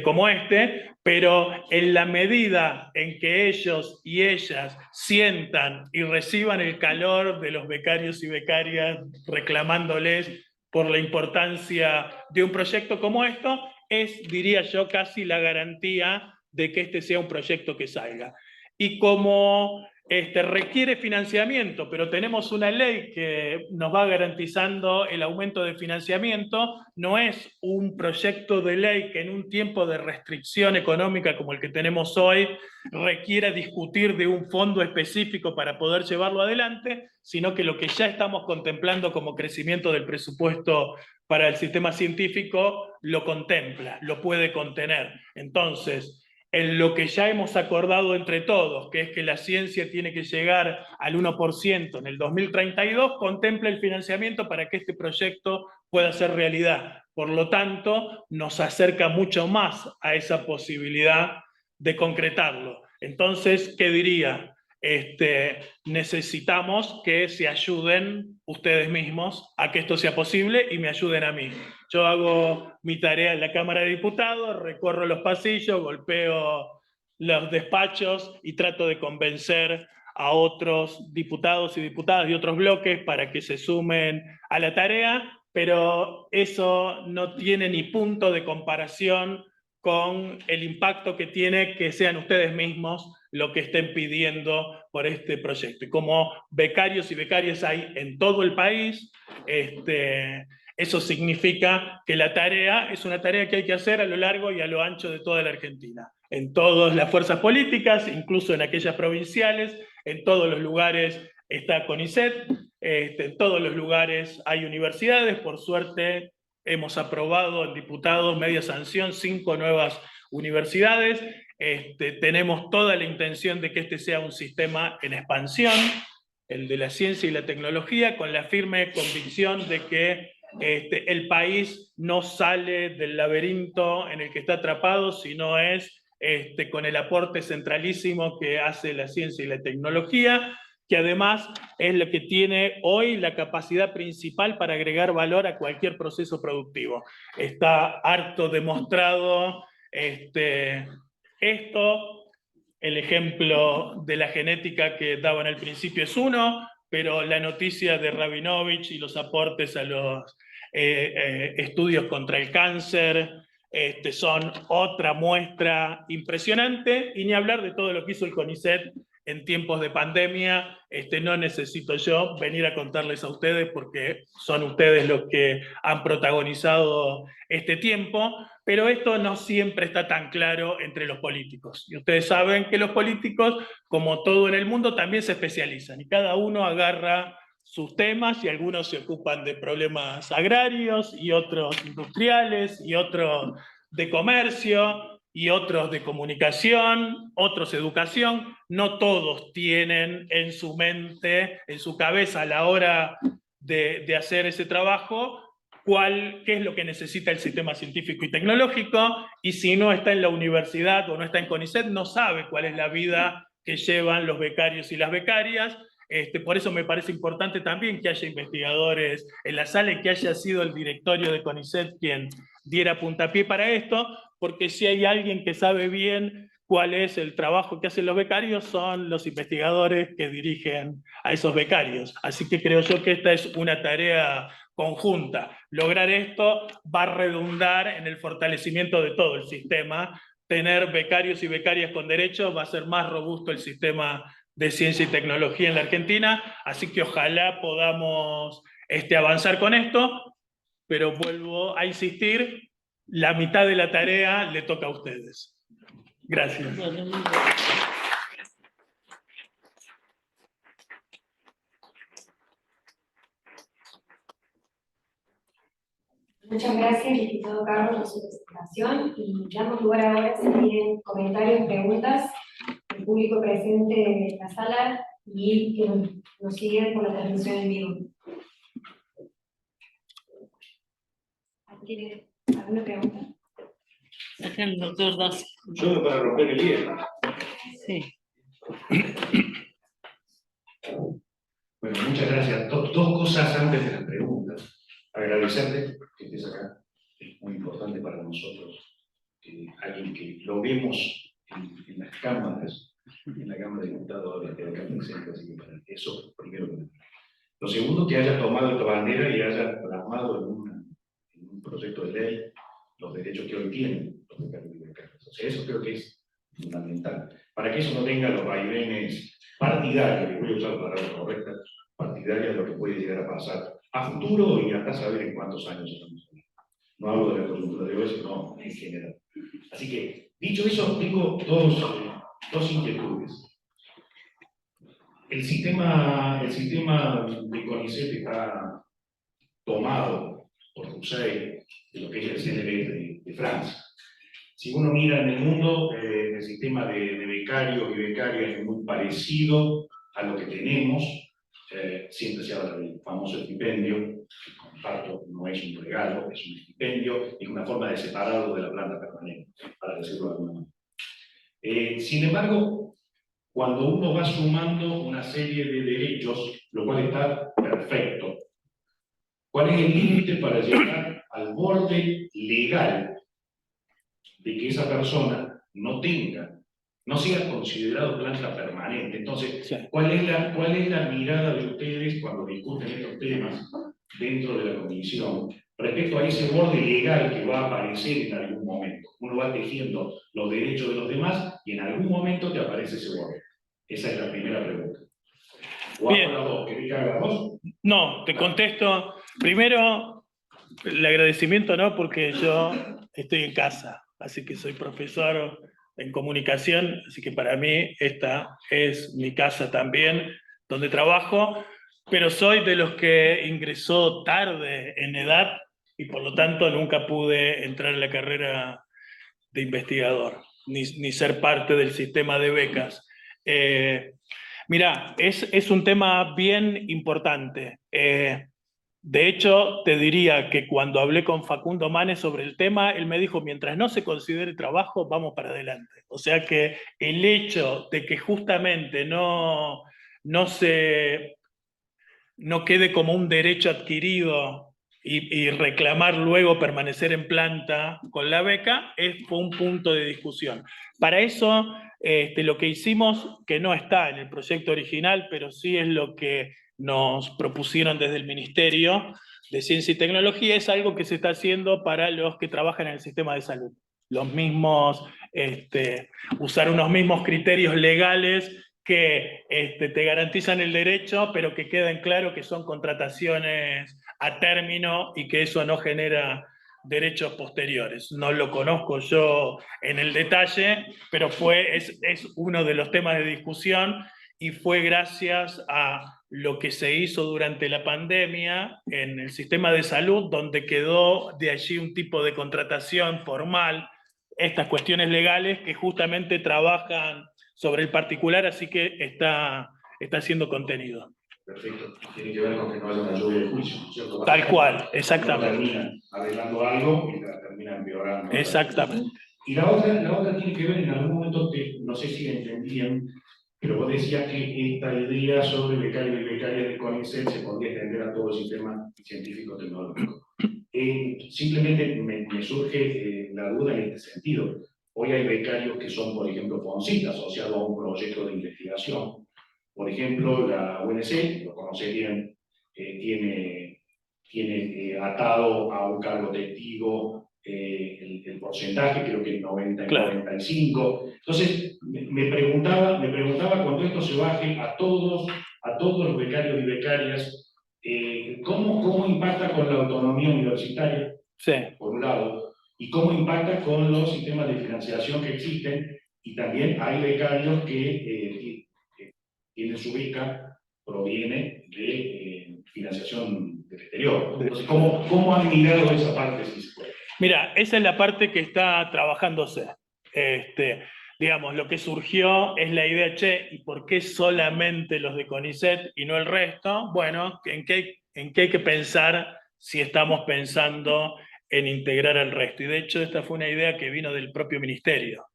como este, pero en la medida en que ellos y ellas sientan y reciban el calor de los becarios y becarias reclamándoles por la importancia de un proyecto como esto, es, diría yo, casi la garantía de que este sea un proyecto que salga. Y como requiere financiamiento, pero tenemos una ley que nos va garantizando el aumento de financiamiento. No es un proyecto de ley que en un tiempo de restricción económica como el que tenemos hoy requiera discutir de un fondo específico para poder llevarlo adelante, sino que lo que ya estamos contemplando como crecimiento del presupuesto para el sistema científico lo contempla, lo puede contener. Entonces, en lo que ya hemos acordado entre todos, que es que la ciencia tiene que llegar al 1% en el 2032, contempla el financiamiento para que este proyecto pueda ser realidad. Por lo tanto, nos acerca mucho más a esa posibilidad de concretarlo. Entonces, ¿qué diría? Necesitamos que se ayuden ustedes mismos a que esto sea posible y me ayuden a mí. Yo hago mi tarea en la Cámara de Diputados, recorro los pasillos, golpeo los despachos y trato de convencer a otros diputados y diputadas de otros bloques para que se sumen a la tarea, pero eso no tiene ni punto de comparación con el impacto que tiene que sean ustedes mismos lo que estén pidiendo por este proyecto. Y como becarios y becarias hay en todo el país, eso significa que la tarea es una tarea que hay que hacer a lo largo y a lo ancho de toda la Argentina. En todas las fuerzas políticas, incluso en aquellas provinciales, en todos los lugares está CONICET, en todos los lugares hay universidades. Por suerte hemos aprobado en diputados media sanción 5 nuevas universidades. Tenemos toda la intención de que este sea un sistema en expansión, el de la ciencia y la tecnología, con la firme convicción de que el país no sale del laberinto en el que está atrapado, sino es con el aporte centralísimo que hace la ciencia y la tecnología, que además es lo que tiene hoy la capacidad principal para agregar valor a cualquier proceso productivo. Está harto demostrado esto. El ejemplo de la genética que daba en el principio es uno, pero la noticia de Rabinovich y los aportes a los estudios contra el cáncer son otra muestra impresionante, y ni hablar de todo lo que hizo el CONICET en tiempos de pandemia. No necesito yo venir a contarles a ustedes porque son ustedes los que han protagonizado este tiempo, pero esto no siempre está tan claro entre los políticos. Y ustedes saben que los políticos, como todo en el mundo, también se especializan y cada uno agarra sus temas, y algunos se ocupan de problemas agrarios y otros industriales y otros de comercio y otros de comunicación, otros educación. No todos tienen en su mente, en su cabeza a la hora de hacer ese trabajo, qué es lo que necesita el sistema científico y tecnológico, y si no está en la universidad o no está en CONICET, no sabe cuál es la vida que llevan los becarios y las becarias. Por eso me parece importante también que haya investigadores en la sala y que haya sido el directorio de CONICET quien diera puntapié para esto, porque si hay alguien que sabe bien cuál es el trabajo que hacen los becarios, son los investigadores que dirigen a esos becarios. Así que creo yo que esta es una tarea conjunta. Lograr esto va a redundar en el fortalecimiento de todo el sistema. Tener becarios y becarias con derechos va a ser más robusto el sistema de ciencia y tecnología en la Argentina, así que ojalá podamos avanzar con esto, pero vuelvo a insistir, la mitad de la tarea le toca a ustedes. Gracias. Muchas gracias, diputado Carlos, por su presentación, y damos lugar ahora, si tienen comentarios, preguntas, el público presente en la sala y que nos sigue por la transmisión en vivo. ¿Tiene alguna pregunta? Acá el doctor Dasi. Yo para romper el hielo. Sí. Bueno, muchas gracias. Dos cosas antes de las preguntas. Agradecerte que estés acá. Es muy importante para nosotros. Alguien que lo vemos en las cámaras, en la Cámara de Diputados, ahora que acá presente, así que para eso primero que nada. Lo segundo, que hayas tomado esta bandera y hayas plasmado en un proyecto de ley los derechos que hoy tienen los becarios y becarias. O sea, eso creo que es fundamental. Para que eso no tenga los vaivenes partidarios, y voy a usar la palabra correcta, partidarias de lo que puede llegar a pasar a futuro y hasta saber en cuántos años estamos hablando. No hablo de la coyuntura de hoy, sino en general. Así que, dicho eso, tengo dos inquietudes. El sistema de CONICET está tomado por Roussel, de lo que es el CNV de Francia. Si uno mira en el mundo, el sistema de becarios y becarias es muy parecido a lo que tenemos. Siempre se habla del famoso estipendio, que comparto, no es un regalo, es un estipendio, es una forma de separarlo de la planta permanente, para decirlo de alguna manera. Sin embargo, cuando uno va sumando una serie de derechos, lo cual está perfecto, ¿cuál es el límite para llegar al borde legal de que esa persona no sea considerado planta permanente? Entonces, Sí. ¿cuál es la mirada de ustedes cuando discuten estos temas dentro de la comisión respecto a ese borde legal que va a aparecer en algún momento? Uno va tejiendo los derechos de los demás y en algún momento te aparece ese borde. Esa es la primera pregunta. ¿O hago las dos? ¿Querés que haga las dos? No, te contesto. Primero, el agradecimiento no, porque yo estoy en casa, así que soy profesor en comunicación, así que para mí esta es mi casa también, donde trabajo, pero soy de los que ingresó tarde en edad y por lo tanto nunca pude entrar en la carrera de investigador, ni ser parte del sistema de becas. Mira, es un tema bien importante. De hecho, te diría que cuando hablé con Facundo Manes sobre el tema, él me dijo, mientras no se considere trabajo, vamos para adelante. O sea que el hecho de que justamente no quede como un derecho adquirido y reclamar luego permanecer en planta con la beca, fue un punto de discusión. Para eso, lo que hicimos, que no está en el proyecto original, pero sí es lo que nos propusieron desde el Ministerio de Ciencia y Tecnología, es algo que se está haciendo para los que trabajan en el sistema de salud. Los mismos, usar unos mismos criterios legales que te garantizan el derecho, pero que queden claro que son contrataciones a término y que eso no genera derechos posteriores. No lo conozco yo en el detalle, pero es uno de los temas de discusión y fue gracias a lo que se hizo durante la pandemia en el sistema de salud, donde quedó de allí un tipo de contratación formal, estas cuestiones legales que justamente trabajan sobre el particular, así que está siendo contenido. Perfecto. Tiene que ver con que no haya una lluvia de juicio, ¿no es cierto? Tal cual, exactamente. Terminan arreglando algo y la terminan empeorando. Exactamente. Y la otra tiene que ver, en algún momento, no sé si entendían, pero vos decías que esta idea sobre becarios y becarias de CONICET se podría extender a todo el sistema científico-tecnológico. Simplemente me surge la duda en este sentido. Hoy hay becarios que son, por ejemplo, FONCIT, asociados a un proyecto de investigación. Por ejemplo, la UNC, lo conocéis bien, tiene atado a un cargo testigo el porcentaje, creo que el 90 y Claro. 95. Entonces, me preguntaba cuando esto se baje a todos los becarios y becarias, ¿cómo impacta con la autonomía universitaria, Sí. por un lado, y cómo impacta con los sistemas de financiación que existen? Y también hay becarios que tienen su beca, proviene de financiación del exterior. Entonces, ¿cómo han mirado esa parte, si se puede? Mira, esa es la parte que está trabajándose. Digamos, lo que surgió es la idea, che, ¿y por qué solamente los de CONICET y no el resto? Bueno, ¿en qué hay que pensar si estamos pensando en integrar al resto? Y de hecho, esta fue una idea que vino del propio ministerio.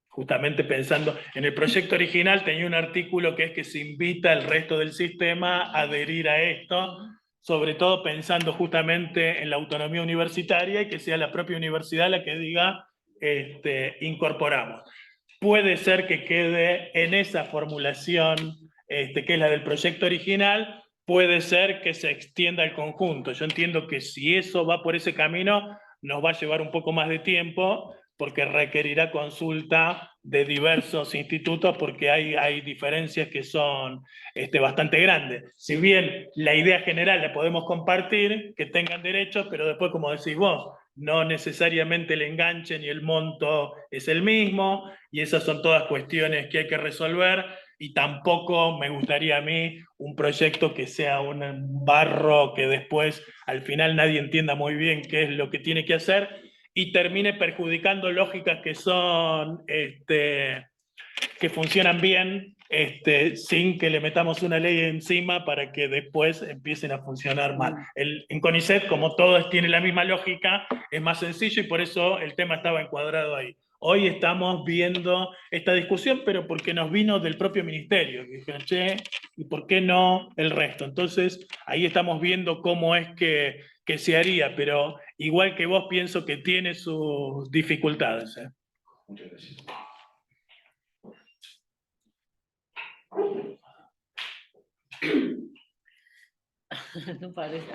Justamente pensando, en el proyecto original tenía un artículo que es que se invita al resto del sistema a adherir a esto, sobre todo pensando justamente en la autonomía universitaria y que sea la propia universidad la que diga, incorporamos. Puede ser que quede en esa formulación, que es la del proyecto original, puede ser que se extienda al conjunto. Yo entiendo que si eso va por ese camino, nos va a llevar un poco más de tiempo, porque requerirá consulta de diversos institutos, porque hay diferencias que son bastante grandes. Si bien la idea general la podemos compartir, que tengan derechos, pero después, como decís vos, no necesariamente el enganche ni el monto es el mismo, y esas son todas cuestiones que hay que resolver, y tampoco me gustaría a mí un proyecto que sea un barro que después al final nadie entienda muy bien qué es lo que tiene que hacer y termine perjudicando lógicas que son que funcionan bien sin que le metamos una ley encima para que después empiecen a funcionar mal. En CONICET, como todos tienen la misma lógica, es más sencillo y por eso el tema estaba encuadrado ahí. Hoy estamos viendo esta discusión, pero porque nos vino del propio ministerio. Que dijeron, che, ¿y por qué no el resto? Entonces, ahí estamos viendo cómo es que se haría, pero igual que vos pienso que tiene sus dificultades. Muchas gracias. No parece.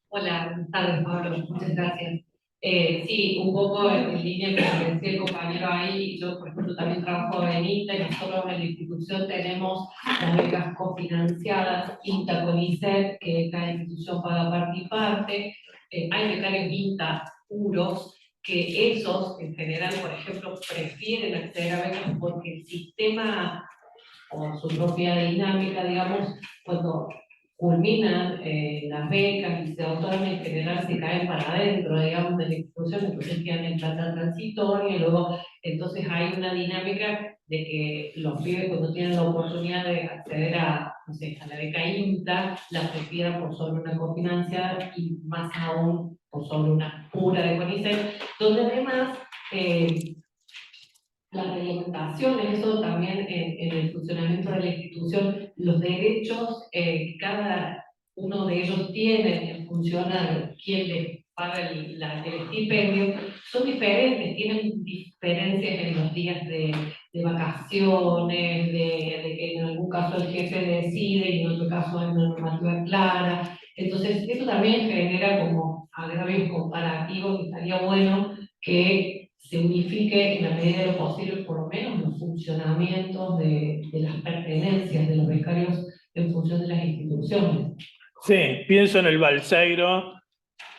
Hola, buenas tardes, Pablo. Muchas gracias. Sí, un poco en línea con lo que decía el compañero ahí, yo por ejemplo también trabajo en INTA y nosotros en la institución tenemos las becas cofinanciadas, INTA con ICET, que cada institución paga parte y parte. Hay becarios INTA puros, que esos en general, por ejemplo, prefieren acceder a becas porque el sistema, con su propia dinámica, digamos, cuando culminan las becas y se autoran en general se caen para adentro, digamos, de la institución, entonces quedan en plata transitoria, y luego, entonces hay una dinámica de que los pibes cuando tienen la oportunidad de acceder a, no sé, a la beca INTA, la prefieran por sobre una cofinanciada y más aún por sobre una pura de CONICET, donde además la reglamentación, eso también en el funcionamiento de la institución, los derechos que cada uno de ellos tiene en función a quién les paga el stipendio, son diferentes, tienen diferencias en los días de vacaciones, de que en algún caso el jefe decide y en otro caso hay una normativa clara. Entonces, eso también genera como agravios comparativos y estaría bueno que se unifique en la medida de lo posible por lo menos los funcionamientos de las pertenencias de los becarios en función de las instituciones. Sí, pienso en el Balseiro,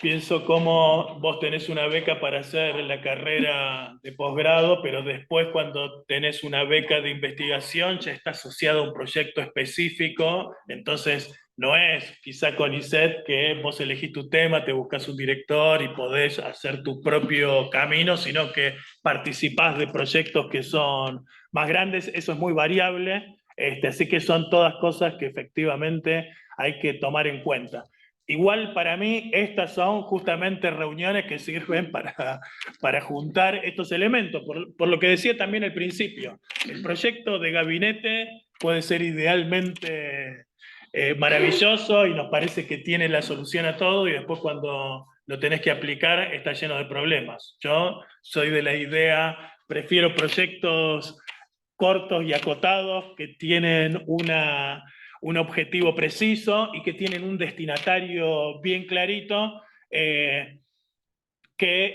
pienso cómo vos tenés una beca para hacer la carrera de posgrado, pero después cuando tenés una beca de investigación ya está asociado a un proyecto específico, entonces no es quizá CONICET que vos elegís tu tema, te buscas un director y podés hacer tu propio camino, sino que participás de proyectos que son más grandes, eso es muy variable, así que son todas cosas que efectivamente hay que tomar en cuenta. Igual para mí estas son justamente reuniones que sirven para juntar estos elementos, por lo que decía también al principio. El proyecto de gabinete puede ser idealmente maravilloso y nos parece que tiene la solución a todo y después cuando lo tenés que aplicar está lleno de problemas. Yo soy de la idea, prefiero proyectos cortos y acotados que tienen un objetivo preciso y que tienen un destinatario bien clarito, que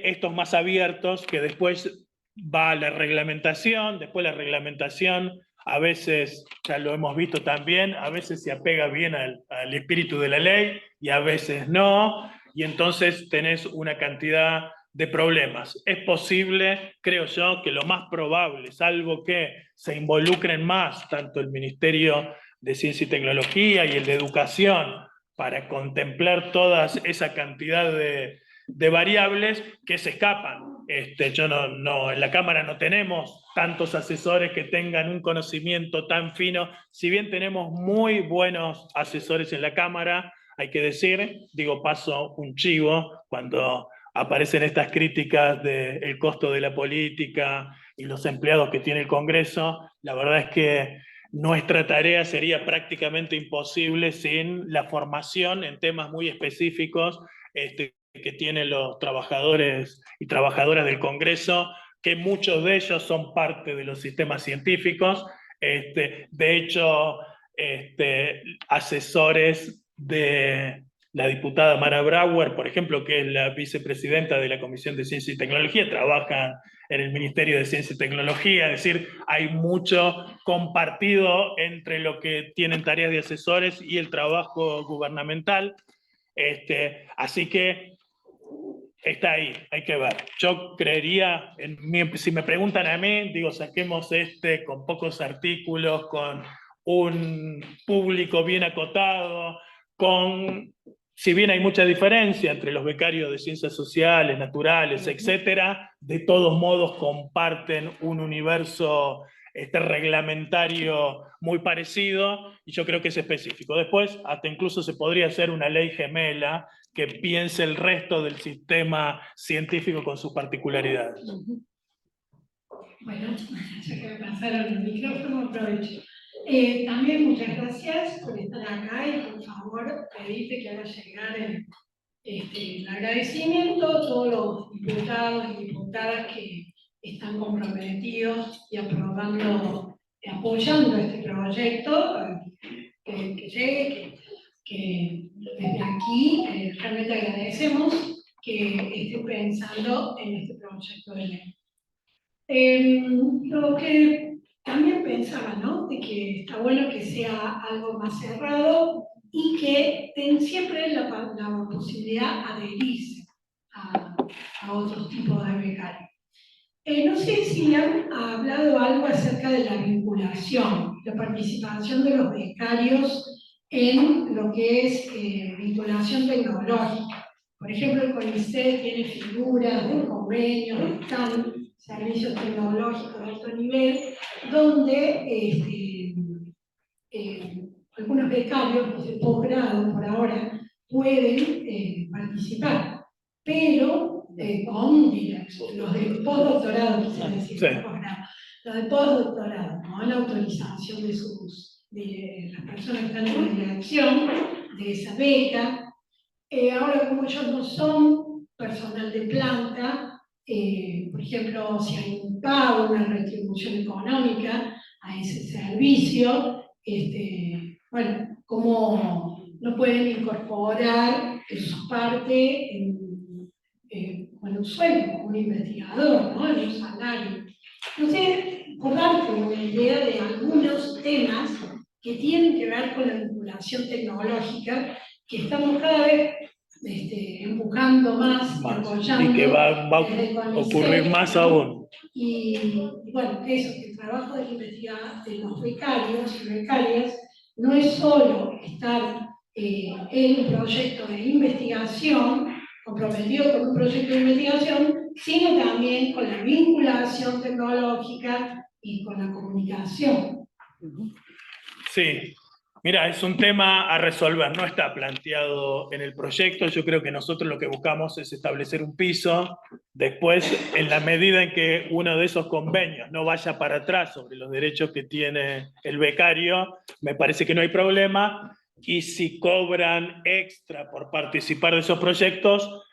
estos más abiertos, que después va la reglamentación, después la reglamentación a veces, ya lo hemos visto también, a veces se apega bien al espíritu de la ley y a veces no, y entonces tenés una cantidad de problemas. Es posible, creo yo, que lo más probable, salvo que se involucren más tanto el Ministerio de Ciencia y Tecnología y el de Educación para contemplar toda esa cantidad de variables que se escapan. Yo en la Cámara no tenemos tantos asesores que tengan un conocimiento tan fino, si bien tenemos muy buenos asesores en la Cámara, hay que decir, digo, paso un chivo, cuando aparecen estas críticas del costo de la política y los empleados que tiene el Congreso, la verdad es que nuestra tarea sería prácticamente imposible sin la formación en temas muy específicos que tienen los trabajadores y trabajadoras del Congreso, que muchos de ellos son parte de los sistemas científicos. De hecho, asesores de La diputada Mara Brauer, por ejemplo, que es la vicepresidenta de la Comisión de Ciencia y Tecnología, trabaja en el Ministerio de Ciencia y Tecnología, es decir, hay mucho compartido entre lo que tienen tareas de asesores y el trabajo gubernamental. Así que está ahí, hay que ver. Yo creería, si me preguntan a mí, digo, saquemos con pocos artículos, con un público bien acotado, si bien hay mucha diferencia entre los becarios de ciencias sociales, naturales, etcétera, de todos modos comparten un universo reglamentario muy parecido, y yo creo que es específico. Después, hasta incluso se podría hacer una ley gemela que piense el resto del sistema científico con sus particularidades. Bueno, ya que me pasaron el micrófono, aprovecho. También muchas gracias por estar acá y por favor pedirte que haga llegar el agradecimiento a todos los diputados y diputadas que están comprometidos y aprobando, apoyando este proyecto, que llegue, que desde aquí realmente agradecemos que estén pensando en este proyecto de ley. Lo que también pensaba, ¿no? De que está bueno que sea algo más cerrado y que den siempre la posibilidad de adherirse a otros tipos de becarios. No sé si han hablado algo acerca de la vinculación, la participación de los becarios en lo que es vinculación tecnológica. Por ejemplo, el CONICET tiene figuras de convenios, están servicios tecnológicos de alto nivel, donde algunos becarios, los de posgrado por ahora, pueden participar, pero los de postdoctorado, quise decir, Sí. posgrado, los de postdoctorado, con la autorización de las personas que están en la dirección de esa beca. Ahora, como ellos no son personal de planta, por ejemplo, si hay un pago, una retribución económica a ese servicio, bueno, cómo no pueden incorporar su parte con un sueldo, como un investigador, ¿no? En un salario. Entonces, por darte una idea de algunos temas que tienen que ver con la vinculación tecnológica, que estamos cada vez empujando más y apoyando. Y que va a ocurrir más aún. Y bueno, eso, que el trabajo de los becarios y becarias no es solo estar en un proyecto de investigación, comprometido con un proyecto de investigación, sino también con la vinculación tecnológica y con la comunicación. Sí. Mira, es un tema a resolver, no está planteado en el proyecto. Yo creo que nosotros lo que buscamos es establecer un piso. Después, en la medida en que uno de esos convenios no vaya para atrás sobre los derechos que tiene el becario, me parece que no hay problema. Y si cobran extra por participar de esos proyectos,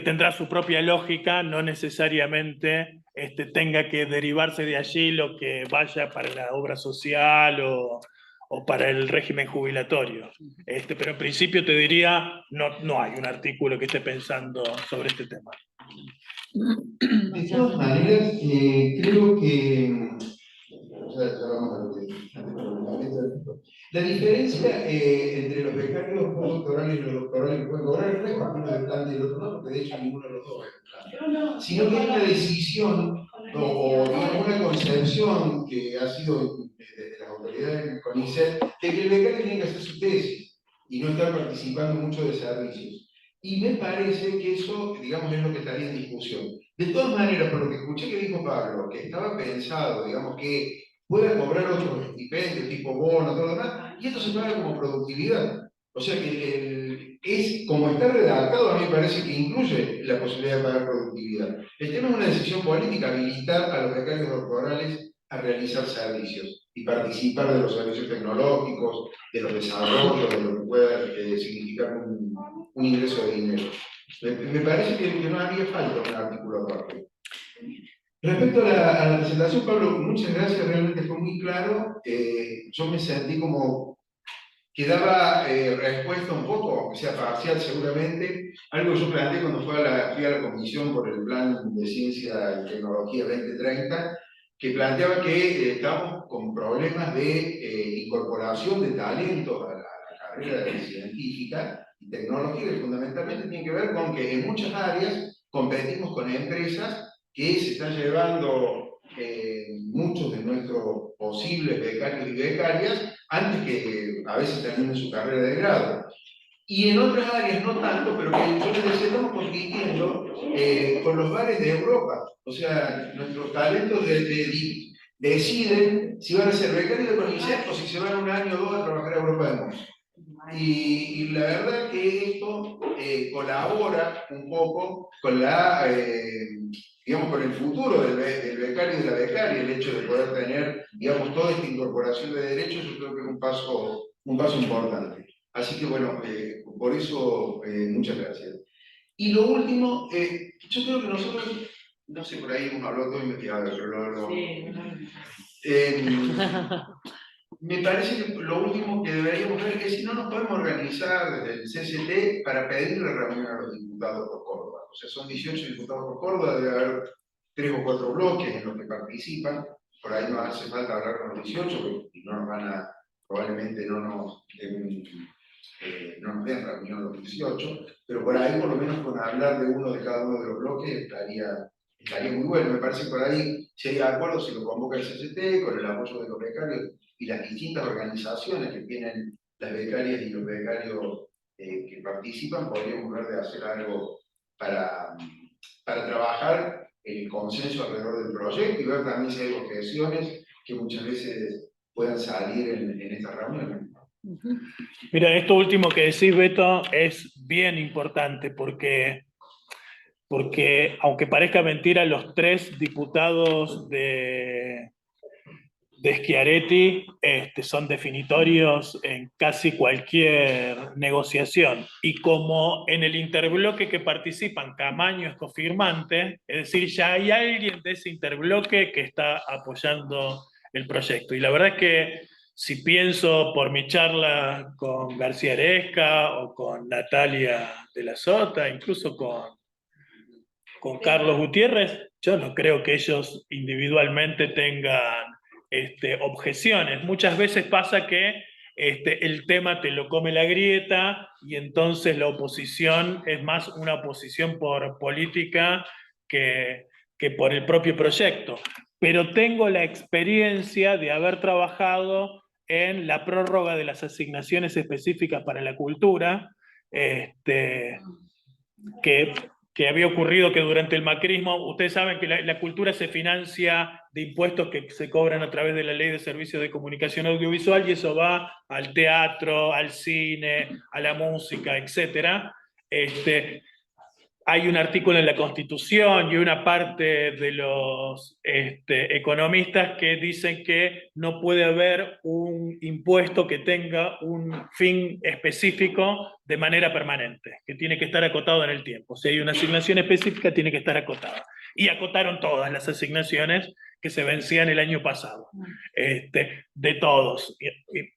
tendrá su propia lógica, no necesariamente tenga que derivarse de allí lo que vaya para la obra social o para el régimen jubilatorio. Pero en principio te diría, no hay un artículo que esté pensando sobre este tema. De todas maneras, creo que ya vamos a lo que la diferencia entre los becarios postdoctorales y los doctorales que pueden cobrar no es porque uno de planta y el otro no, porque de hecho ninguno de los dos es planta, sino que hay una decisión o digamos, una concepción que ha sido desde las autoridades del CONICET de que el becario tiene que hacer su tesis y no estar participando mucho de servicios. Y me parece que eso, digamos, es lo que estaría en discusión. De todas maneras, por lo que escuché que dijo Pablo, que estaba pensado, digamos, que pueda cobrar otros estipendios, tipo bono, todo lo demás, y esto se paga como productividad. O sea que es, como está redactado, a mí me parece que incluye la posibilidad de pagar productividad. El tema es una decisión política, habilitar a los becarios doctorales a realizar servicios y participar de los servicios tecnológicos, de los desarrollos, de lo que pueda significar un ingreso de dinero. Me parece que no haría falta un artículo aparte. Respecto a la presentación, Pablo, muchas gracias, realmente fue muy claro. Yo me sentí como que daba respuesta un poco, aunque sea parcial seguramente, algo que yo planteé cuando fui a la comisión por el Plan de Ciencia y Tecnología 2030, que planteaba que estamos con problemas de incorporación de talentos a la carrera científica y tecnológica, que fundamentalmente tiene que ver con que en muchas áreas competimos con empresas que se están llevando muchos de nuestros posibles becarios y becarias antes que a veces terminen su carrera de grado. Y en otras áreas no tanto, pero que yo les decía, estamos compitiendo con los bares de Europa. O sea, nuestros talentos deciden si van a ser becarios de CONICET o si se van un año o dos a trabajar a Europa de Mons. Y la verdad que esto colabora un poco con la, digamos, con el futuro del becario y de la becaria, el hecho de poder tener, digamos, toda esta incorporación de derechos, yo creo que es un paso importante. Así que bueno, por eso muchas gracias. Y lo último, yo creo que nosotros, no sé, por ahí hemos hablado todo investigado, pero me parece que lo último que deberíamos ver es si no nos podemos organizar desde el CCT para pedirle reunión a los diputados por Córdoba. O sea, son 18 diputados por Córdoba, debe haber 3 o 4 bloques en los que participan. Por ahí no hace falta hablar con los 18, y no nos van a, probablemente no nos den reunión los 18, pero por ahí por lo menos con hablar de uno de cada uno de los bloques estaría muy bueno. Me parece que por ahí, si hay acuerdo, se lo convoca el CCT con el apoyo de los becarios y las distintas organizaciones que tienen las becarias y los becarios que participan, podríamos ver de hacer algo para trabajar el consenso alrededor del proyecto y ver también si hay objeciones que muchas veces puedan salir en estas reuniones. Mira, esto último que decís, Beto, es bien importante porque aunque parezca mentira, los 3 diputados de Schiaretti son definitorios en casi cualquier negociación. Y como en el interbloque que participan Camaño es cofirmante, es decir, ya hay alguien de ese interbloque que está apoyando el proyecto. Y la verdad es que si pienso por mi charla con García Eresca o con Natalia de la Sota, incluso con Carlos Gutiérrez, yo no creo que ellos individualmente tengan objeciones. Muchas veces pasa que el tema te lo come la grieta y entonces la oposición es más una oposición por política que por el propio proyecto. Pero tengo la experiencia de haber trabajado en la prórroga de las asignaciones específicas para la cultura, que había ocurrido que durante el macrismo, ustedes saben que la cultura se financia de impuestos que se cobran a través de la Ley de Servicios de Comunicación Audiovisual, y eso va al teatro, al cine, a la música, etc. Hay un artículo en la Constitución y una parte de los economistas que dicen que no puede haber un impuesto que tenga un fin específico de manera permanente, que tiene que estar acotado en el tiempo. Si hay una asignación específica, tiene que estar acotada. Y acotaron todas las asignaciones que se vencían el año pasado, de todos,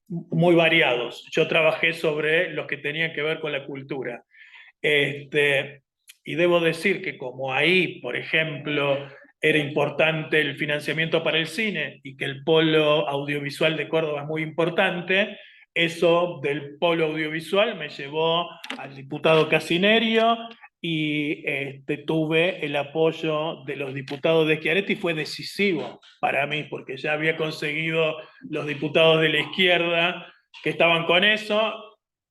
muy variados. Yo trabajé sobre los que tenían que ver con la cultura. Y debo decir que como ahí, por ejemplo, era importante el financiamiento para el cine y que el polo audiovisual de Córdoba es muy importante, eso del polo audiovisual me llevó al diputado Casinerio y tuve el apoyo de los diputados de Schiaretti y fue decisivo para mí porque ya había conseguido los diputados de la izquierda que estaban con eso.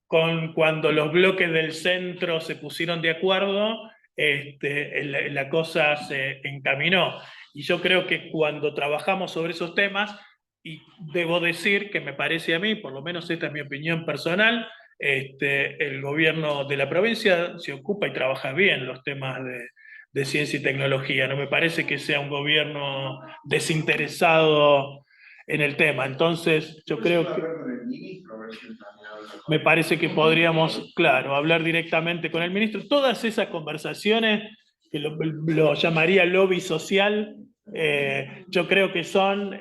Cuando los bloques del centro se pusieron de acuerdo, la cosa se encaminó. Y yo creo que cuando trabajamos sobre esos temas, y debo decir que me parece a mí, por lo menos esta es mi opinión personal, el gobierno de la provincia se ocupa y trabaja bien los temas de ciencia y tecnología. No me parece que sea un gobierno desinteresado en el tema. Entonces, yo creo que me parece que podríamos, claro, hablar directamente con el ministro. Todas esas conversaciones, que lo llamaría lobby social, yo creo que son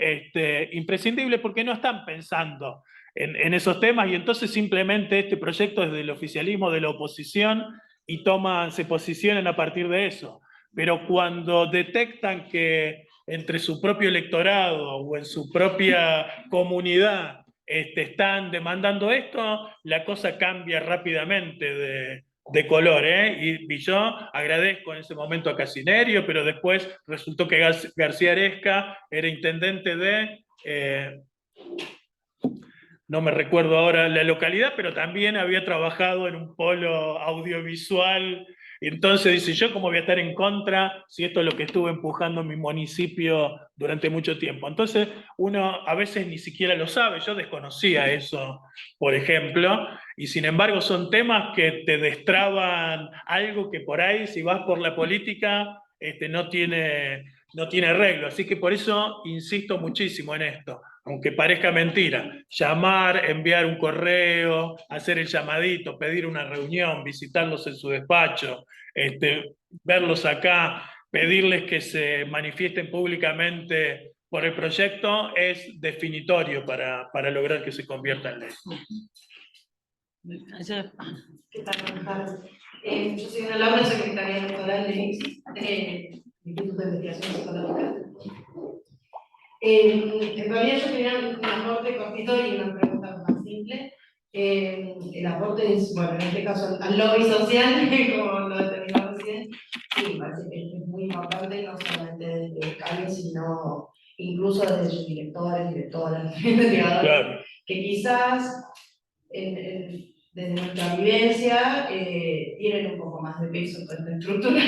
imprescindibles porque no están pensando en esos temas, y entonces simplemente este proyecto es del oficialismo, de la oposición, y se posicionan a partir de eso. Pero cuando detectan que entre su propio electorado o en su propia comunidad están demandando esto, la cosa cambia rápidamente de color, ¿eh? Y yo agradezco en ese momento a Casinerio, pero después resultó que García Aresca era intendente de... no me recuerdo ahora la localidad, pero también había trabajado en un polo audiovisual. Y entonces dice, ¿yo cómo voy a estar en contra si esto es lo que estuve empujando en mi municipio durante mucho tiempo? Entonces uno a veces ni siquiera lo sabe, yo desconocía eso, por ejemplo, y sin embargo son temas que te destraban algo que por ahí, si vas por la política, no tiene arreglo. Así que por eso insisto muchísimo en esto. Aunque parezca mentira, llamar, enviar un correo, hacer el llamadito, pedir una reunión, visitarlos en su despacho, verlos acá, pedirles que se manifiesten públicamente por el proyecto, es definitorio para lograr que se convierta en ley. Allá. ¿Qué tal? Buenas tardes. Yo soy Ana Laura, secretaria electoral de Instituto de Investigación Psicológica. En realidad yo quería un aporte cortito y una pregunta más simple. El aporte es, bueno, en este caso al lobby social, como lo determinó recién, sí, me parece que es muy importante, no solamente desde CARI, sino incluso desde sus directores, directoras, investigadores, Claro. que quizás desde nuestra vivencia tienen un poco más de peso en toda esta estructura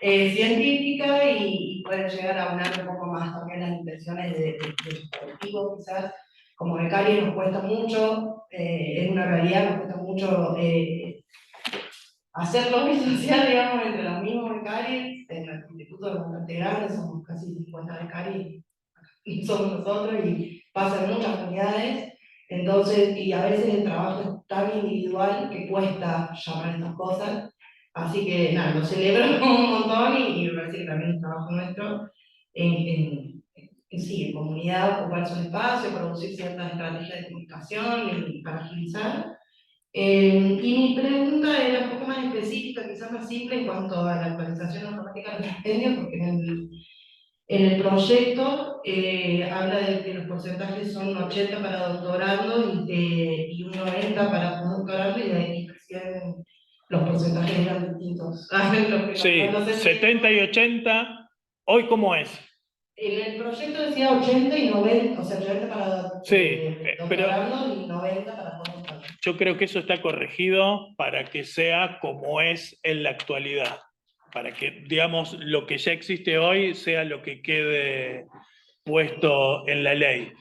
científica y pueden llegar a aunar un poco más también las intenciones de sus colectivos, quizás. Como becarios nos cuesta mucho, es una realidad, nos cuesta mucho hacer lobby social, digamos, entre los mismos becarios. En el Instituto de bastante grande, somos casi 50 becarios, y somos nosotros, y pasa en muchas unidades. Entonces, y a veces el trabajo es tan individual que cuesta llamar estas cosas. Así que nada, lo celebro un montón y me parece que también es un trabajo nuestro sí, en comunidad, ocupar su espacio, producir ciertas estrategias de comunicación y para agilizar. Y mi pregunta era un poco más específica, quizás más simple en cuanto a la actualización automática de los stipendios, porque en el proyecto habla de que los porcentajes son un 80 para doctorando y un 90 para postdoctorando, y de ahí recién los porcentajes eran distintos. Sí, No sé si- 70 y 80, ¿hoy cómo es? En el proyecto decía 80 y 90, o sea, 80 para Sí, pero doctorando y 90 para postdoctorando. yo creo que eso está corregido para que sea como es en la actualidad, para que, digamos, lo que ya existe hoy sea lo que quede puesto en la ley.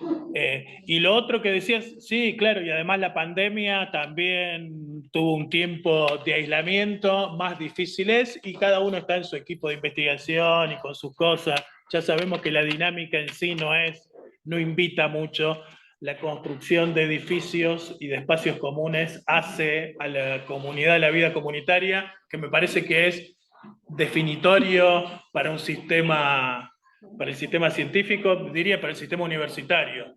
Y lo otro que decías, sí, claro, y además la pandemia también tuvo un tiempo de aislamiento más difíciles y cada uno está en su equipo de investigación y con sus cosas. Ya sabemos que la dinámica en sí no invita mucho. La construcción de edificios y de espacios comunes hace a la comunidad, a la vida comunitaria, que me parece que es definitorio para un sistema, para el sistema científico, diría para el sistema universitario.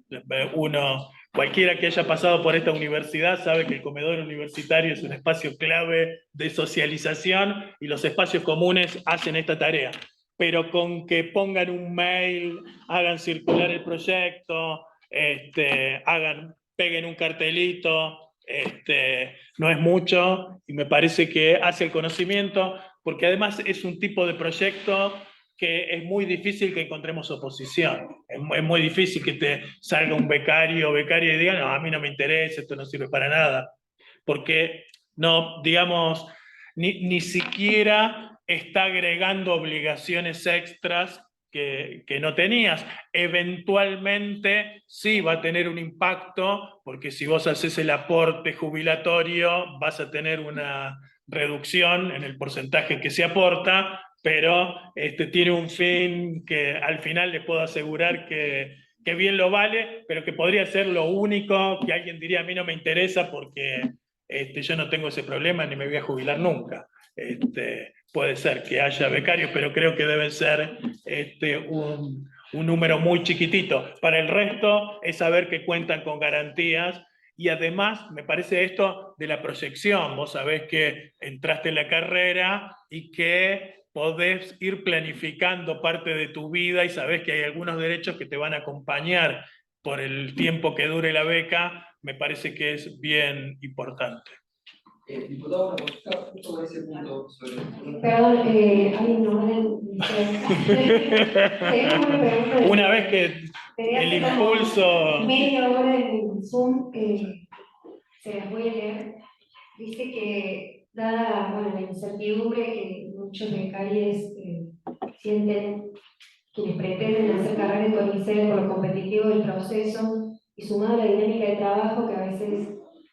Cualquiera que haya pasado por esta universidad sabe que el comedor universitario es un espacio clave de socialización y los espacios comunes hacen esta tarea. Pero con que pongan un mail, hagan circular el proyecto, peguen un cartelito, no es mucho, y me parece que hace el conocimiento, porque además es un tipo de proyecto que es muy difícil que encontremos oposición. Es muy difícil que te salga un becario o becaria y diga, no, a mí no me interesa, esto no sirve para nada. Porque no, digamos, ni siquiera está agregando obligaciones extras que no tenías. Eventualmente sí va a tener un impacto, porque si vos haces el aporte jubilatorio, vas a tener una reducción en el porcentaje que se aporta, pero tiene un fin que al final les puedo asegurar que bien lo vale, pero que podría ser lo único que alguien diría, a mí no me interesa porque yo no tengo ese problema ni me voy a jubilar nunca. Puede ser que haya becarios, pero creo que deben ser un número muy chiquitito. Para el resto es saber que cuentan con garantías. Y además, me parece esto de la proyección. Vos sabés que entraste en la carrera y que podés ir planificando parte de tu vida y sabés que hay algunos derechos que te van a acompañar por el tiempo que dure la beca. Me parece que es bien importante. Diputado, una consulta justo con ese punto sobre... Perdón, alguien no Una vez que el impulso... Media hora en Zoom, se las voy a leer. Dice que, dada bueno, la incertidumbre que muchos becarios sienten, quienes pretenden hacer carrera en CONICET por lo competitivo del proceso, y sumado a la dinámica de trabajo que a veces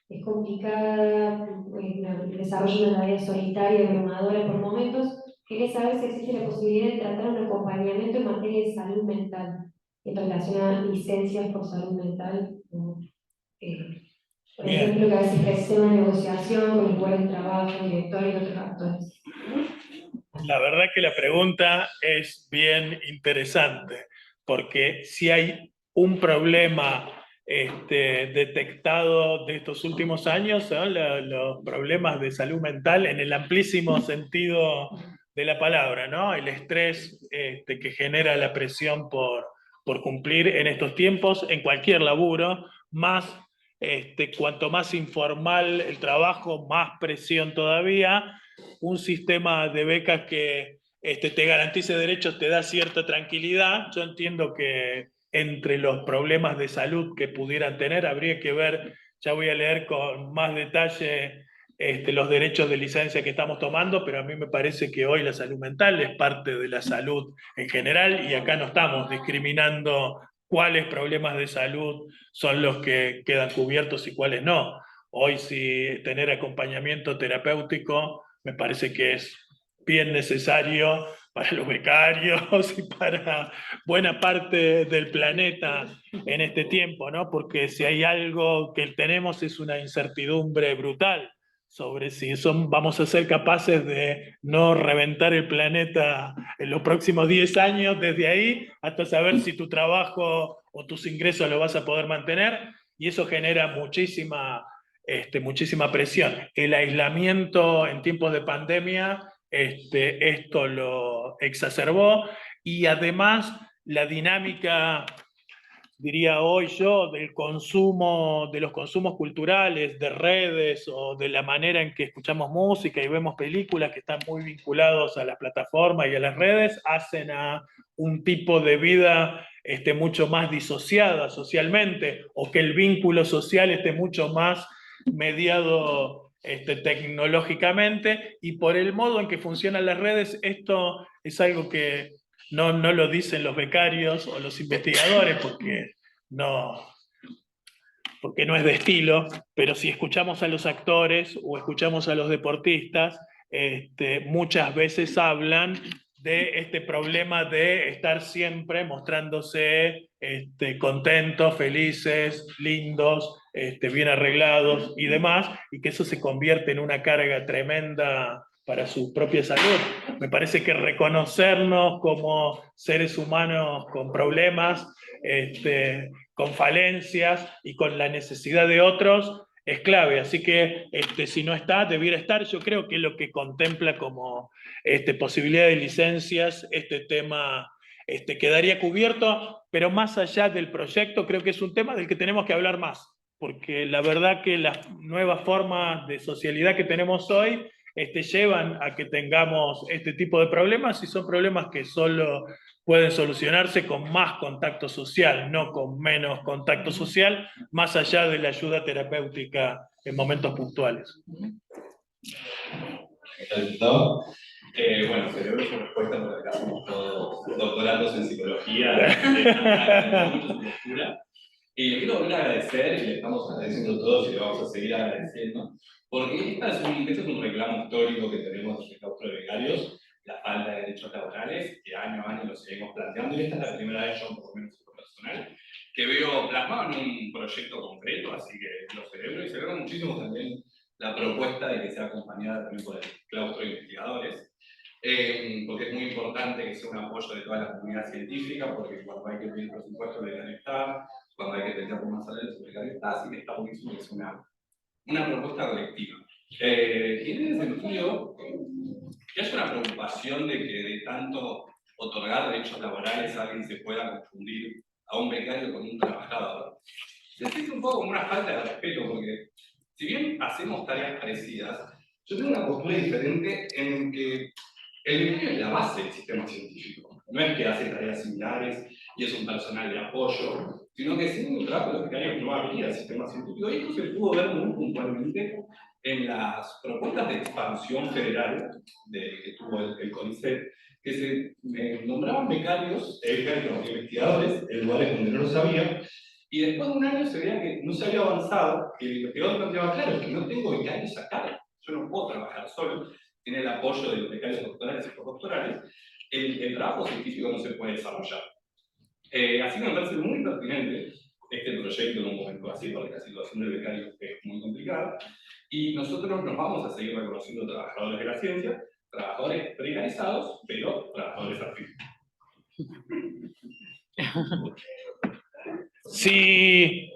es complicada, el desarrollo de una vida solitaria y abrumadora por momentos, quería saber si existe la posibilidad de tratar un acompañamiento en materia de salud mental en relación a licencias por salud mental. Por ejemplo, que a veces precede una negociación con el lugar de trabajo, el director y otros actores. La verdad que la pregunta es bien interesante, porque si hay un problema detectado de estos últimos años, son los problemas de salud mental en el amplísimo sentido de la palabra, ¿no? El estrés que genera la presión por cumplir en estos tiempos, en cualquier laburo, más cuanto más informal el trabajo, más presión todavía. Un sistema de becas que te garantice derechos te da cierta tranquilidad. Yo entiendo que entre los problemas de salud que pudieran tener habría que ver, ya voy a leer con más detalle los derechos de licencia que estamos tomando, pero a mí me parece que hoy la salud mental es parte de la salud en general y acá no estamos discriminando cuáles problemas de salud son los que quedan cubiertos y cuáles no. Hoy si tener acompañamiento terapéutico me parece que es bien necesario para los becarios y para buena parte del planeta en este tiempo, ¿no? Porque si hay algo que tenemos es una incertidumbre brutal sobre si vamos a ser capaces de no reventar el planeta en los próximos 10 años, desde ahí hasta saber si tu trabajo o tus ingresos lo vas a poder mantener, y eso genera muchísima presión. El aislamiento en tiempos de pandemia esto lo exacerbó, y además la dinámica, diría hoy yo, del consumo, de los consumos culturales, de redes o de la manera en que escuchamos música y vemos películas que están muy vinculados a las plataformas y a las redes, hacen a un tipo de vida mucho más disociada socialmente, o que el vínculo social esté mucho más mediado tecnológicamente, y por el modo en que funcionan las redes, esto es algo que no lo dicen los becarios o los investigadores porque no es de estilo, pero si escuchamos a los actores o escuchamos a los deportistas, muchas veces hablan de este problema de estar siempre mostrándose contentos, felices, lindos, bien arreglados y demás, y que eso se convierte en una carga tremenda para su propia salud. Me parece que reconocernos como seres humanos con problemas, con falencias y con la necesidad de otros es clave. Así que si no está, debiera estar. Yo creo que lo que contempla como posibilidad de licencias, este tema quedaría cubierto, pero más allá del proyecto, creo que es un tema del que tenemos que hablar más, porque la verdad que las nuevas formas de socialidad que tenemos hoy llevan a que tengamos este tipo de problemas, y son problemas que solo pueden solucionarse con más contacto social, no con menos contacto social, más allá de la ayuda terapéutica en momentos puntuales. Bueno, celebro su respuesta porque acá somos todos doctorandos en psicología, mucho su postura. Y quiero volver a agradecer, y le estamos agradeciendo todos y le vamos a seguir agradeciendo, porque este es un reclamo histórico que tenemos en el claustro de becarios, la falta de derechos laborales, que año a año lo seguimos planteando, y esta es la primera vez, yo por lo menos en lo personal, que veo plasmado en un proyecto concreto, así que lo celebro, y celebro muchísimo también la propuesta de que sea acompañada también por el claustro de investigadores. porque es muy importante que sea un apoyo de toda la comunidad científica, porque cuando hay que pedir presupuesto el becario está, cuando hay que tener más salarios el becario está, así que está buenísimo que es una propuesta colectiva. Y en ese sentido, que es una preocupación de que de tanto otorgar derechos laborales alguien se pueda confundir a un becario con un trabajador. Se siente un poco como una falta de respeto, porque si bien hacemos tareas parecidas, yo tengo una postura diferente en que el becario es la base del sistema científico. No es que hace tareas similares y es un personal de apoyo, sino que sin un trabajo los becarios no habría el sistema científico. Y esto se pudo ver muy puntualmente en las propuestas de expansión federal que tuvo el CONICET, que se nombraban becarios, investigadores, en lugares donde no lo sabía, y después de un año se veía que no se había avanzado, y el investigador planteaba, claro, es que no tengo becarios acá, yo no puedo trabajar solo, tiene el apoyo de los becarios doctorales y postdoctorales, el trabajo científico no se puede desarrollar. Así que me parece muy pertinente este proyecto en un momento así, porque la situación del becario es muy complicada, y nosotros nos vamos a seguir reconociendo trabajadores de la ciencia, trabajadores precarizados, pero trabajadores afines. Sí,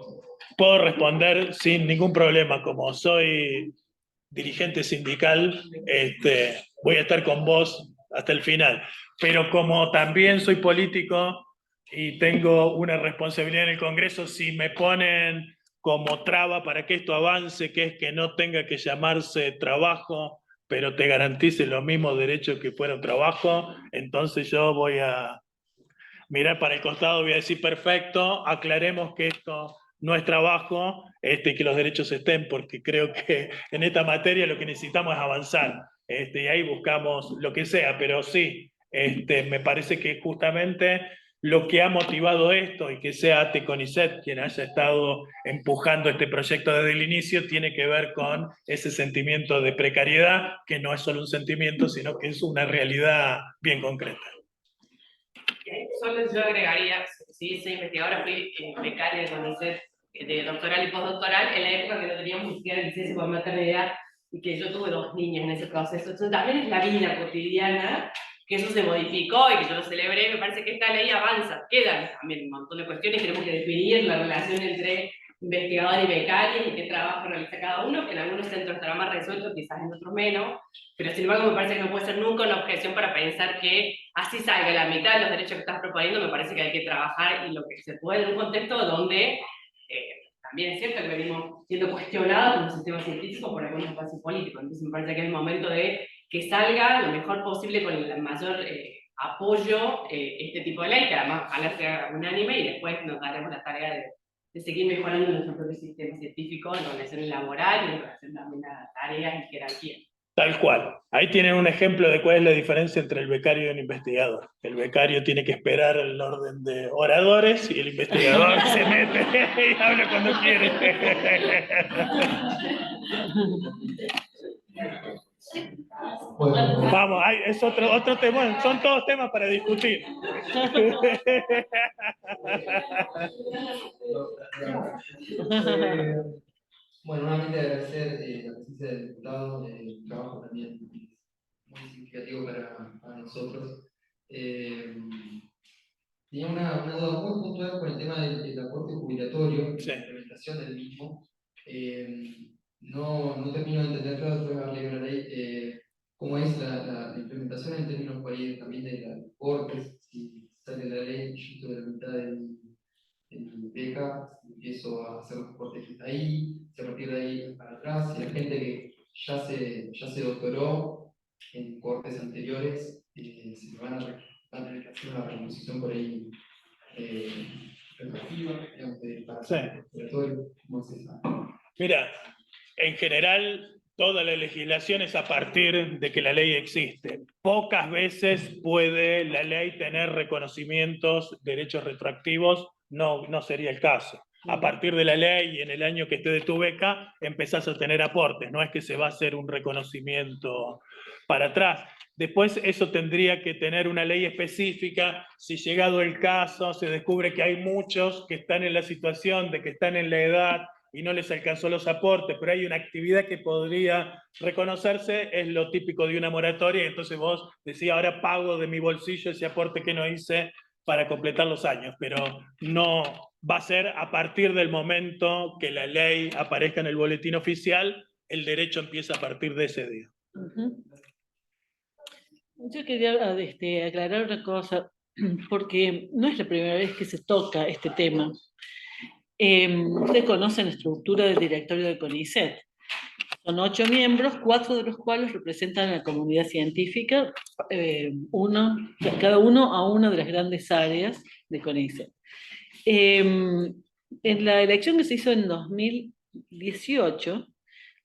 puedo responder sin ningún problema. Como soy dirigente sindical, voy a estar con vos hasta el final. Pero como también soy político y tengo una responsabilidad en el Congreso, si me ponen como traba para que esto avance, que es que no tenga que llamarse trabajo, pero te garantice los mismos derechos que fuera un trabajo, entonces yo voy a mirar para el costado, voy a decir, perfecto, aclaremos que esto no es trabajo, y que los derechos estén, porque creo que en esta materia lo que necesitamos es avanzar, y ahí buscamos lo que sea, pero sí, me parece que justamente lo que ha motivado esto, y que sea ATE CONICET quien haya estado empujando este proyecto desde el inicio, tiene que ver con ese sentimiento de precariedad, que no es solo un sentimiento, sino que es una realidad bien concreta. Solo yo agregaría, sí, soy investigadora, fui becaria de CONICET de doctoral y postdoctoral en la época que no teníamos ni siquiera licencia por maternidad y que yo tuve 2 niños en ese proceso. Entonces también es la vida cotidiana, que eso se modificó y que yo lo celebré. Me parece que esta ley avanza, quedan también un montón de cuestiones, tenemos que definir la relación entre investigador y becario y qué trabajo realiza cada uno, que en algunos centros estará más resuelto, quizás en otros menos, pero sin embargo me parece que no puede ser nunca una objeción para pensar que así salga la mitad de los derechos que estás proponiendo. Me parece que hay que trabajar y lo que se puede en un contexto donde también es cierto que venimos siendo cuestionados en un sistema científico por algunos espacios políticos. Entonces me parece que es el momento de que salga lo mejor posible con el mayor apoyo este tipo de ley, que además ojalá sea unánime, y después nos daremos la tarea de seguir mejorando nuestro propio sistema científico en relación laboral y en relación también a tareas y jerarquías. Tal cual. Ahí tienen un ejemplo de cuál es la diferencia entre el becario y el investigador. El becario tiene que esperar el orden de oradores y el investigador se mete y habla cuando quiere. Bueno, Vamos, es otro tema. Bueno, son todos temas para discutir. Bueno, nuevamente agradecer la presencia del diputado, el trabajo también muy significativo para nosotros. Tenía una duda muy puntual con el tema del aporte jubilatorio, Sí. la implementación del mismo. No termino de entender, claro, después de haber leído la ley, cómo es la implementación en términos por ahí también de las cortes. Si sale la ley, yo estoy de la mitad del beca, empiezo a hacer los cortes que está ahí, a partir de ahí para atrás, y la gente que ya se doctoró en cortes anteriores, se le van a tener que hacer una recomposición por ahí retroactiva, digamos, para hacer respiratorio. ¿Cómo es esa? Mira, en general, toda la legislación es a partir de que la ley existe. Pocas veces puede la ley tener reconocimientos, derechos retroactivos, no sería el caso. A partir de la ley y en el año que esté de tu beca, empezás a tener aportes, no es que se va a hacer un reconocimiento para atrás. Después eso tendría que tener una ley específica. Si llegado el caso se descubre que hay muchos que están en la situación de que están en la edad y no les alcanzó los aportes, pero hay una actividad que podría reconocerse, es lo típico de una moratoria, y entonces vos decís, ahora pago de mi bolsillo ese aporte que no hice para completar los años, pero no va a ser a partir del momento que la ley aparezca en el boletín oficial, el derecho empieza a partir de ese día. Yo quería aclarar una cosa, porque no es la primera vez que se toca este tema. Ustedes conocen la estructura del directorio del CONICET. Son 8 miembros, 4 de los cuales representan a la comunidad científica, cada uno a una de las grandes áreas de CONICET. En la elección que se hizo en 2018,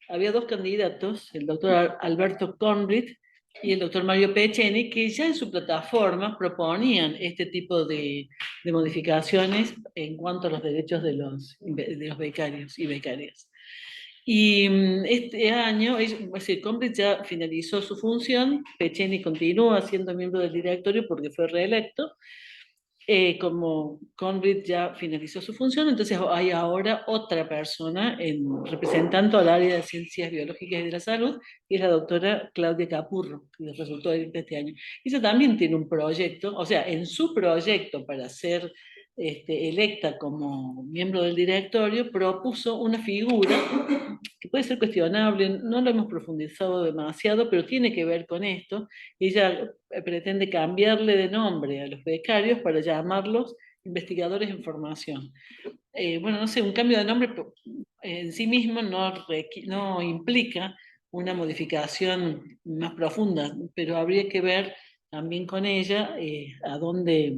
había 2 candidatos, el doctor Alberto Conrit y el doctor Mario Pecheni, que ya en su plataforma proponían este tipo de modificaciones en cuanto a los derechos de los becarios y becarias. Y este año, es decir, Conrit ya finalizó su función, Pecheni continúa siendo miembro del directorio porque fue reelecto. Como Conrit ya finalizó su función, entonces hay ahora otra persona representando al área de Ciencias Biológicas y de la Salud, y es la doctora Claudia Capurro, que resultó electa este año. Ella también tiene un proyecto, o sea, en su proyecto para ser electa como miembro del directorio, propuso una figura que puede ser cuestionable, no lo hemos profundizado demasiado, pero tiene que ver con esto. Ella pretende cambiarle de nombre a los becarios para llamarlos investigadores en formación. Bueno, no sé, un cambio de nombre en sí mismo no implica una modificación más profunda, pero habría que ver también con ella a dónde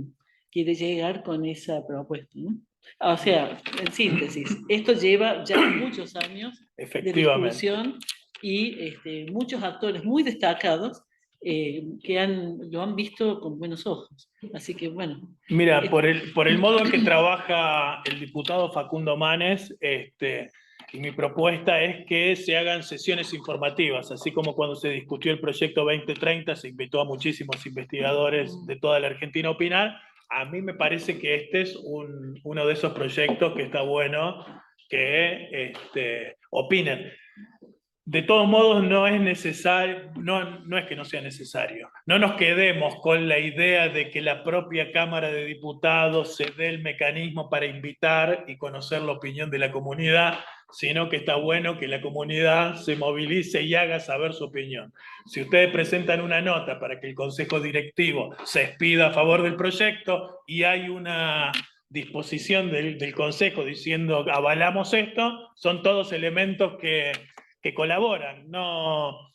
quiere llegar con esa propuesta, ¿no? O sea, en síntesis, esto lleva ya muchos años de discusión y muchos actores muy destacados que lo han visto con buenos ojos. Así que bueno. Mira, por el modo en que trabaja el diputado Facundo Manes, y mi propuesta es que se hagan sesiones informativas, así como cuando se discutió el proyecto 2030, se invitó a muchísimos investigadores de toda la Argentina a opinar. A mí me parece que este es uno de esos proyectos que está bueno que opinen. De todos modos, no es necesario, no es que no sea necesario. No nos quedemos con la idea de que la propia Cámara de Diputados se dé el mecanismo para invitar y conocer la opinión de la comunidad, sino que está bueno que la comunidad se movilice y haga saber su opinión. Si ustedes presentan una nota para que el Consejo Directivo se expida a favor del proyecto y hay una disposición del Consejo diciendo avalamos esto, son todos elementos que colaboran. No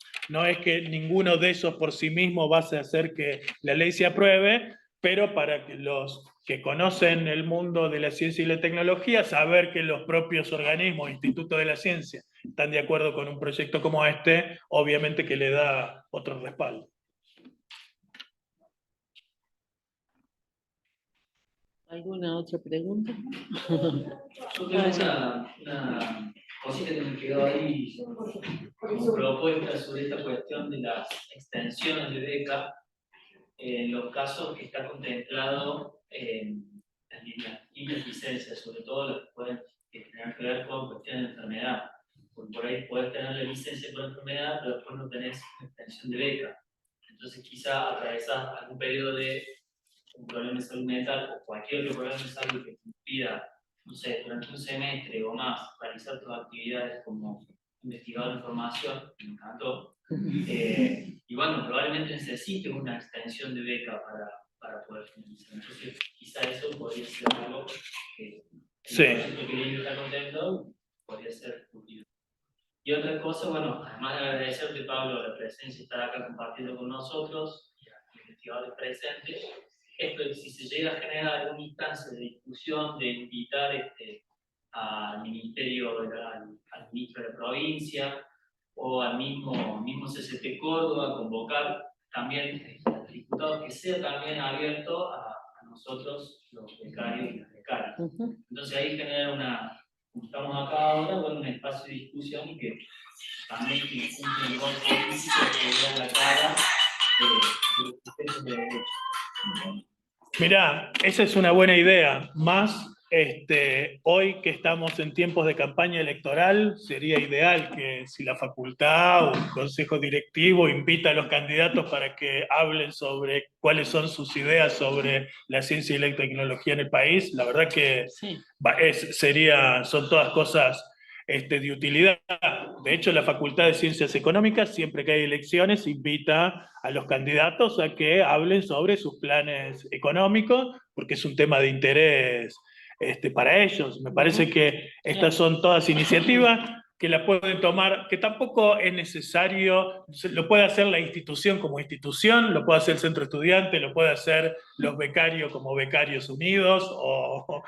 es que ninguno de esos por sí mismo va a hacer que la ley se apruebe, pero para que los que conocen el mundo de la ciencia y la tecnología, saber que los propios organismos, institutos de la ciencia, están de acuerdo con un proyecto como este, obviamente que le da otro respaldo. ¿Alguna otra pregunta? Yo tengo una cosita que me quedó ahí como propuesta sobre esta cuestión de las extensiones de beca en los casos que está contemplado en las líneas licencias, sobre todo las que pueden tener que ver con cuestiones de enfermedad. Porque por ahí puedes tener la licencia por enfermedad, pero después no tenés extensión de beca. Entonces quizá atravesás algún periodo de un problema de salud mental o cualquier otro problema de salud que te impida, no sé, durante un semestre o más, realizar tus actividades como investigador en formación, me encantó. Y bueno, probablemente necesite una extensión de beca para poder finalizar. Entonces, quizá eso podría ser algo que el proyecto que Lili está contemplando podría ser útil. Y otra cosa, bueno, además de agradecerte, Pablo, la presencia y estar acá compartiendo con nosotros y a los investigadores presentes, esto de si se llega a generar alguna instancia de discusión, de invitar al ministerio, al ministro de la provincia o al mismo CCT Córdoba, convocar también a los diputados, que sea también abierto a nosotros, los becarios y las becarias. Entonces ahí genera como estamos acá ahora, bueno, un espacio de discusión y que también cumple un rol político que vea la cara de los sujetos de derecho. Mirá, esa es una buena idea, más Hoy que estamos en tiempos de campaña electoral, sería ideal que si la facultad o el consejo directivo invita a los candidatos para que hablen sobre cuáles son sus ideas sobre la ciencia y la tecnología en el país, la verdad que Sí. son todas cosas de utilidad. De hecho, la Facultad de Ciencias Económicas, siempre que hay elecciones, invita a los candidatos a que hablen sobre sus planes económicos, porque es un tema de interés para ellos. Me parece que estas son todas iniciativas que las pueden tomar, que tampoco es necesario, lo puede hacer la institución como institución, lo puede hacer el centro estudiante, lo puede hacer los becarios como Becarios Unidos, o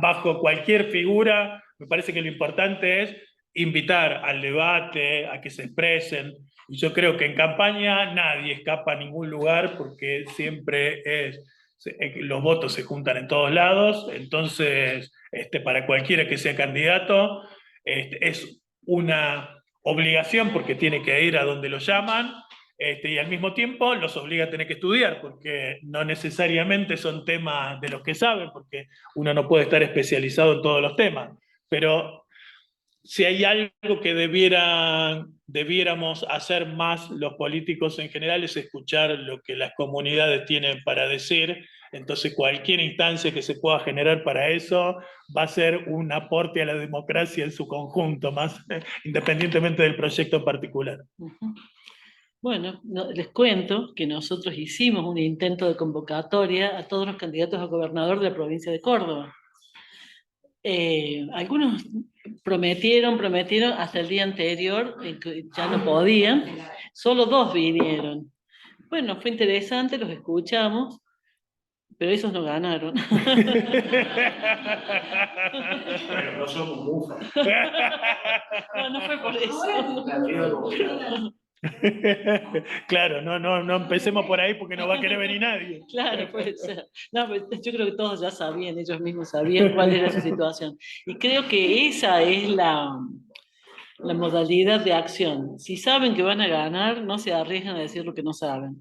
bajo cualquier figura. Me parece que lo importante es invitar al debate, a que se expresen. Y yo creo que en campaña nadie escapa a ningún lugar, porque siempre los votos se juntan en todos lados. Entonces, para cualquiera que sea candidato, es una obligación, porque tiene que ir a donde lo llaman, y al mismo tiempo los obliga a tener que estudiar, porque no necesariamente son temas de los que saben, porque uno no puede estar especializado en todos los temas. Pero si hay algo que debiéramos hacer más los políticos en general, es escuchar lo que las comunidades tienen para decir. Entonces cualquier instancia que se pueda generar para eso va a ser un aporte a la democracia en su conjunto, más independientemente del proyecto en particular. Bueno, les cuento que nosotros hicimos un intento de convocatoria a todos los candidatos a gobernador de la provincia de Córdoba. Algunos prometieron hasta el día anterior, que ya no podían, solo 2 vinieron. Bueno, fue interesante, los escuchamos, pero esos no ganaron. Bueno, no somos mufas. No fue por eso. Claro, no empecemos por ahí, porque no va a querer venir nadie. Claro, puede ser. No, pero yo creo que todos ya sabían, ellos mismos sabían cuál era su situación. Y creo que esa es la modalidad de acción. Si saben que van a ganar, no se arriesgan a decir lo que no saben.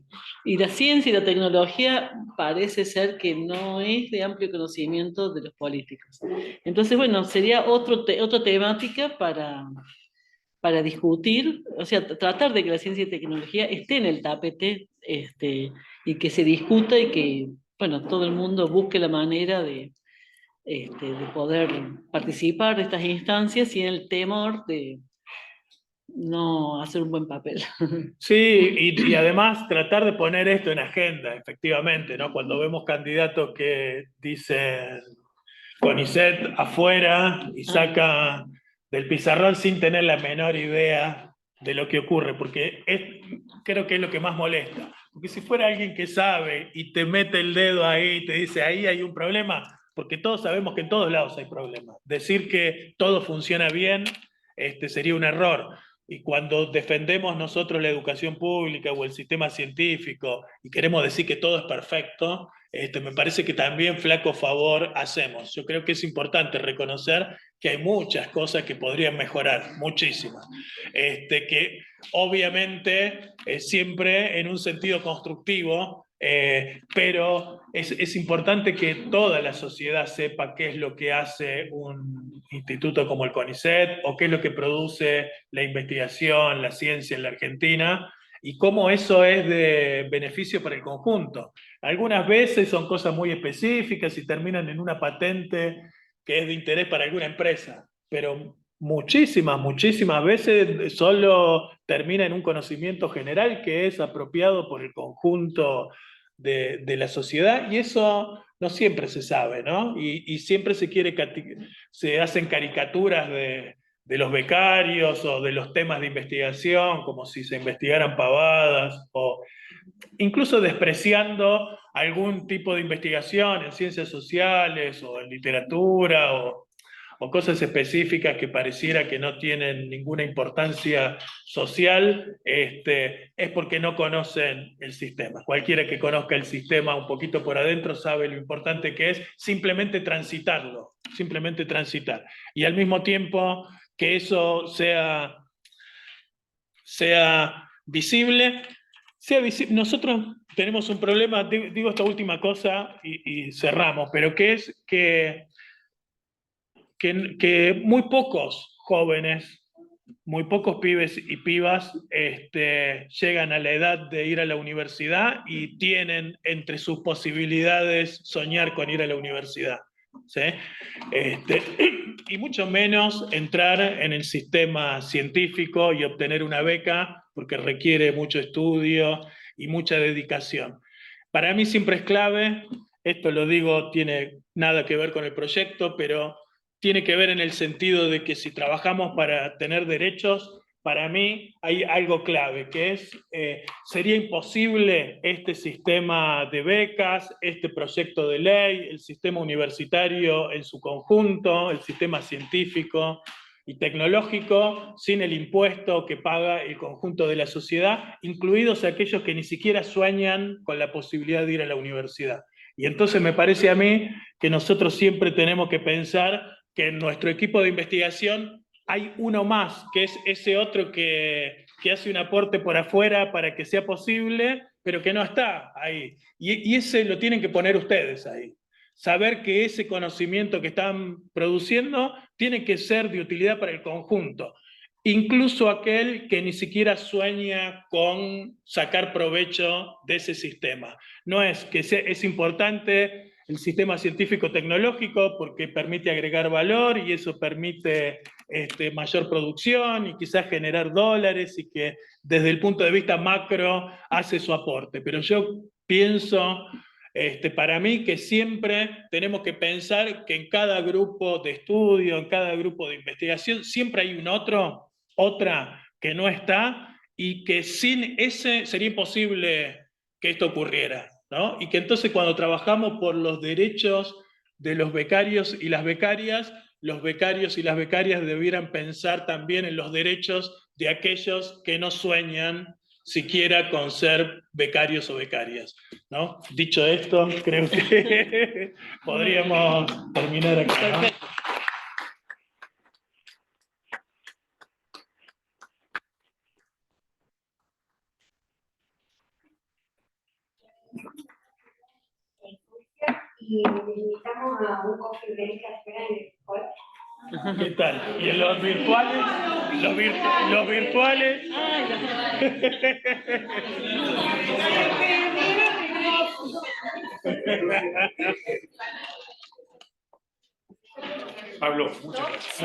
Y la ciencia y la tecnología parece ser que no es de amplio conocimiento de los políticos. Entonces, bueno, sería otra temática para discutir, o sea, tratar de que la ciencia y tecnología esté en el tapete, y que se discuta, y que, bueno, todo el mundo busque la manera de poder participar de estas instancias sin el temor de no hacer un buen papel. Sí, y además tratar de poner esto en agenda, efectivamente, ¿no? Cuando vemos candidatos que dicen CONICET afuera y saca del pizarrón sin tener la menor idea de lo que ocurre, porque creo que es lo que más molesta. Porque si fuera alguien que sabe y te mete el dedo ahí y te dice ahí hay un problema, porque todos sabemos que en todos lados hay problemas. Decir que todo funciona bien sería un error. Y cuando defendemos nosotros la educación pública o el sistema científico y queremos decir que todo es perfecto, me parece que también flaco favor hacemos. Yo creo que es importante reconocer que hay muchas cosas que podrían mejorar, muchísimas. Que obviamente siempre en un sentido constructivo, pero es importante que toda la sociedad sepa qué es lo que hace un instituto como el CONICET, o qué es lo que produce la investigación, la ciencia en la Argentina, y cómo eso es de beneficio para el conjunto. Algunas veces son cosas muy específicas y terminan en una patente que es de interés para alguna empresa, pero muchísimas veces solo termina en un conocimiento general que es apropiado por el conjunto de la sociedad, y eso no siempre se sabe, ¿no? Y siempre se hacen caricaturas de los becarios o de los temas de investigación, como si se investigaran pavadas, o incluso despreciando algún tipo de investigación en ciencias sociales o en literatura, o cosas específicas que pareciera que no tienen ninguna importancia social, es porque no conocen el sistema. Cualquiera que conozca el sistema un poquito por adentro sabe lo importante que es simplemente transitarlo, simplemente transitar. Y al mismo tiempo que eso sea visible. Nosotros tenemos un problema, digo esta última cosa y cerramos, pero que es que que muy pocos jóvenes, muy pocos pibes y pibas llegan a la edad de ir a la universidad y tienen entre sus posibilidades soñar con ir a la universidad, ¿sí? Y mucho menos entrar en el sistema científico y obtener una beca, porque requiere mucho estudio y mucha dedicación. Para mí siempre es clave, esto lo digo, tiene nada que ver con el proyecto, pero tiene que ver en el sentido de que si trabajamos para tener derechos, para mí hay algo clave, que es, sería imposible este sistema de becas, este proyecto de ley, el sistema universitario en su conjunto, el sistema científico y tecnológico, sin el impuesto que paga el conjunto de la sociedad, incluidos aquellos que ni siquiera sueñan con la posibilidad de ir a la universidad. Y entonces me parece a mí que nosotros siempre tenemos que pensar que en nuestro equipo de investigación hay uno más, que es ese otro que hace un aporte por afuera para que sea posible, pero que no está ahí. Y ese lo tienen que poner ustedes ahí. Saber que ese conocimiento que están produciendo tiene que ser de utilidad para el conjunto. Incluso aquel que ni siquiera sueña con sacar provecho de ese sistema. No es que es importante el sistema científico-tecnológico porque permite agregar valor y eso permite mayor producción y quizás generar dólares y que desde el punto de vista macro hace su aporte. Pero yo pienso, para mí, que siempre tenemos que pensar que en cada grupo de estudio, en cada grupo de investigación, siempre hay un otra que no está y que sin ese sería imposible que esto ocurriera, ¿no? Y que entonces cuando trabajamos por los derechos de los becarios y las becarias debieran pensar también en los derechos de aquellos que no sueñan siquiera con ser becarios o becarias, ¿no? Dicho esto, creo que podríamos terminar acá, ¿no? Y invitamos a un coffee break afuera en el hall. ¿Qué tal? ¿Y en los virtuales? Los virtuales. Pablo, muchas gracias.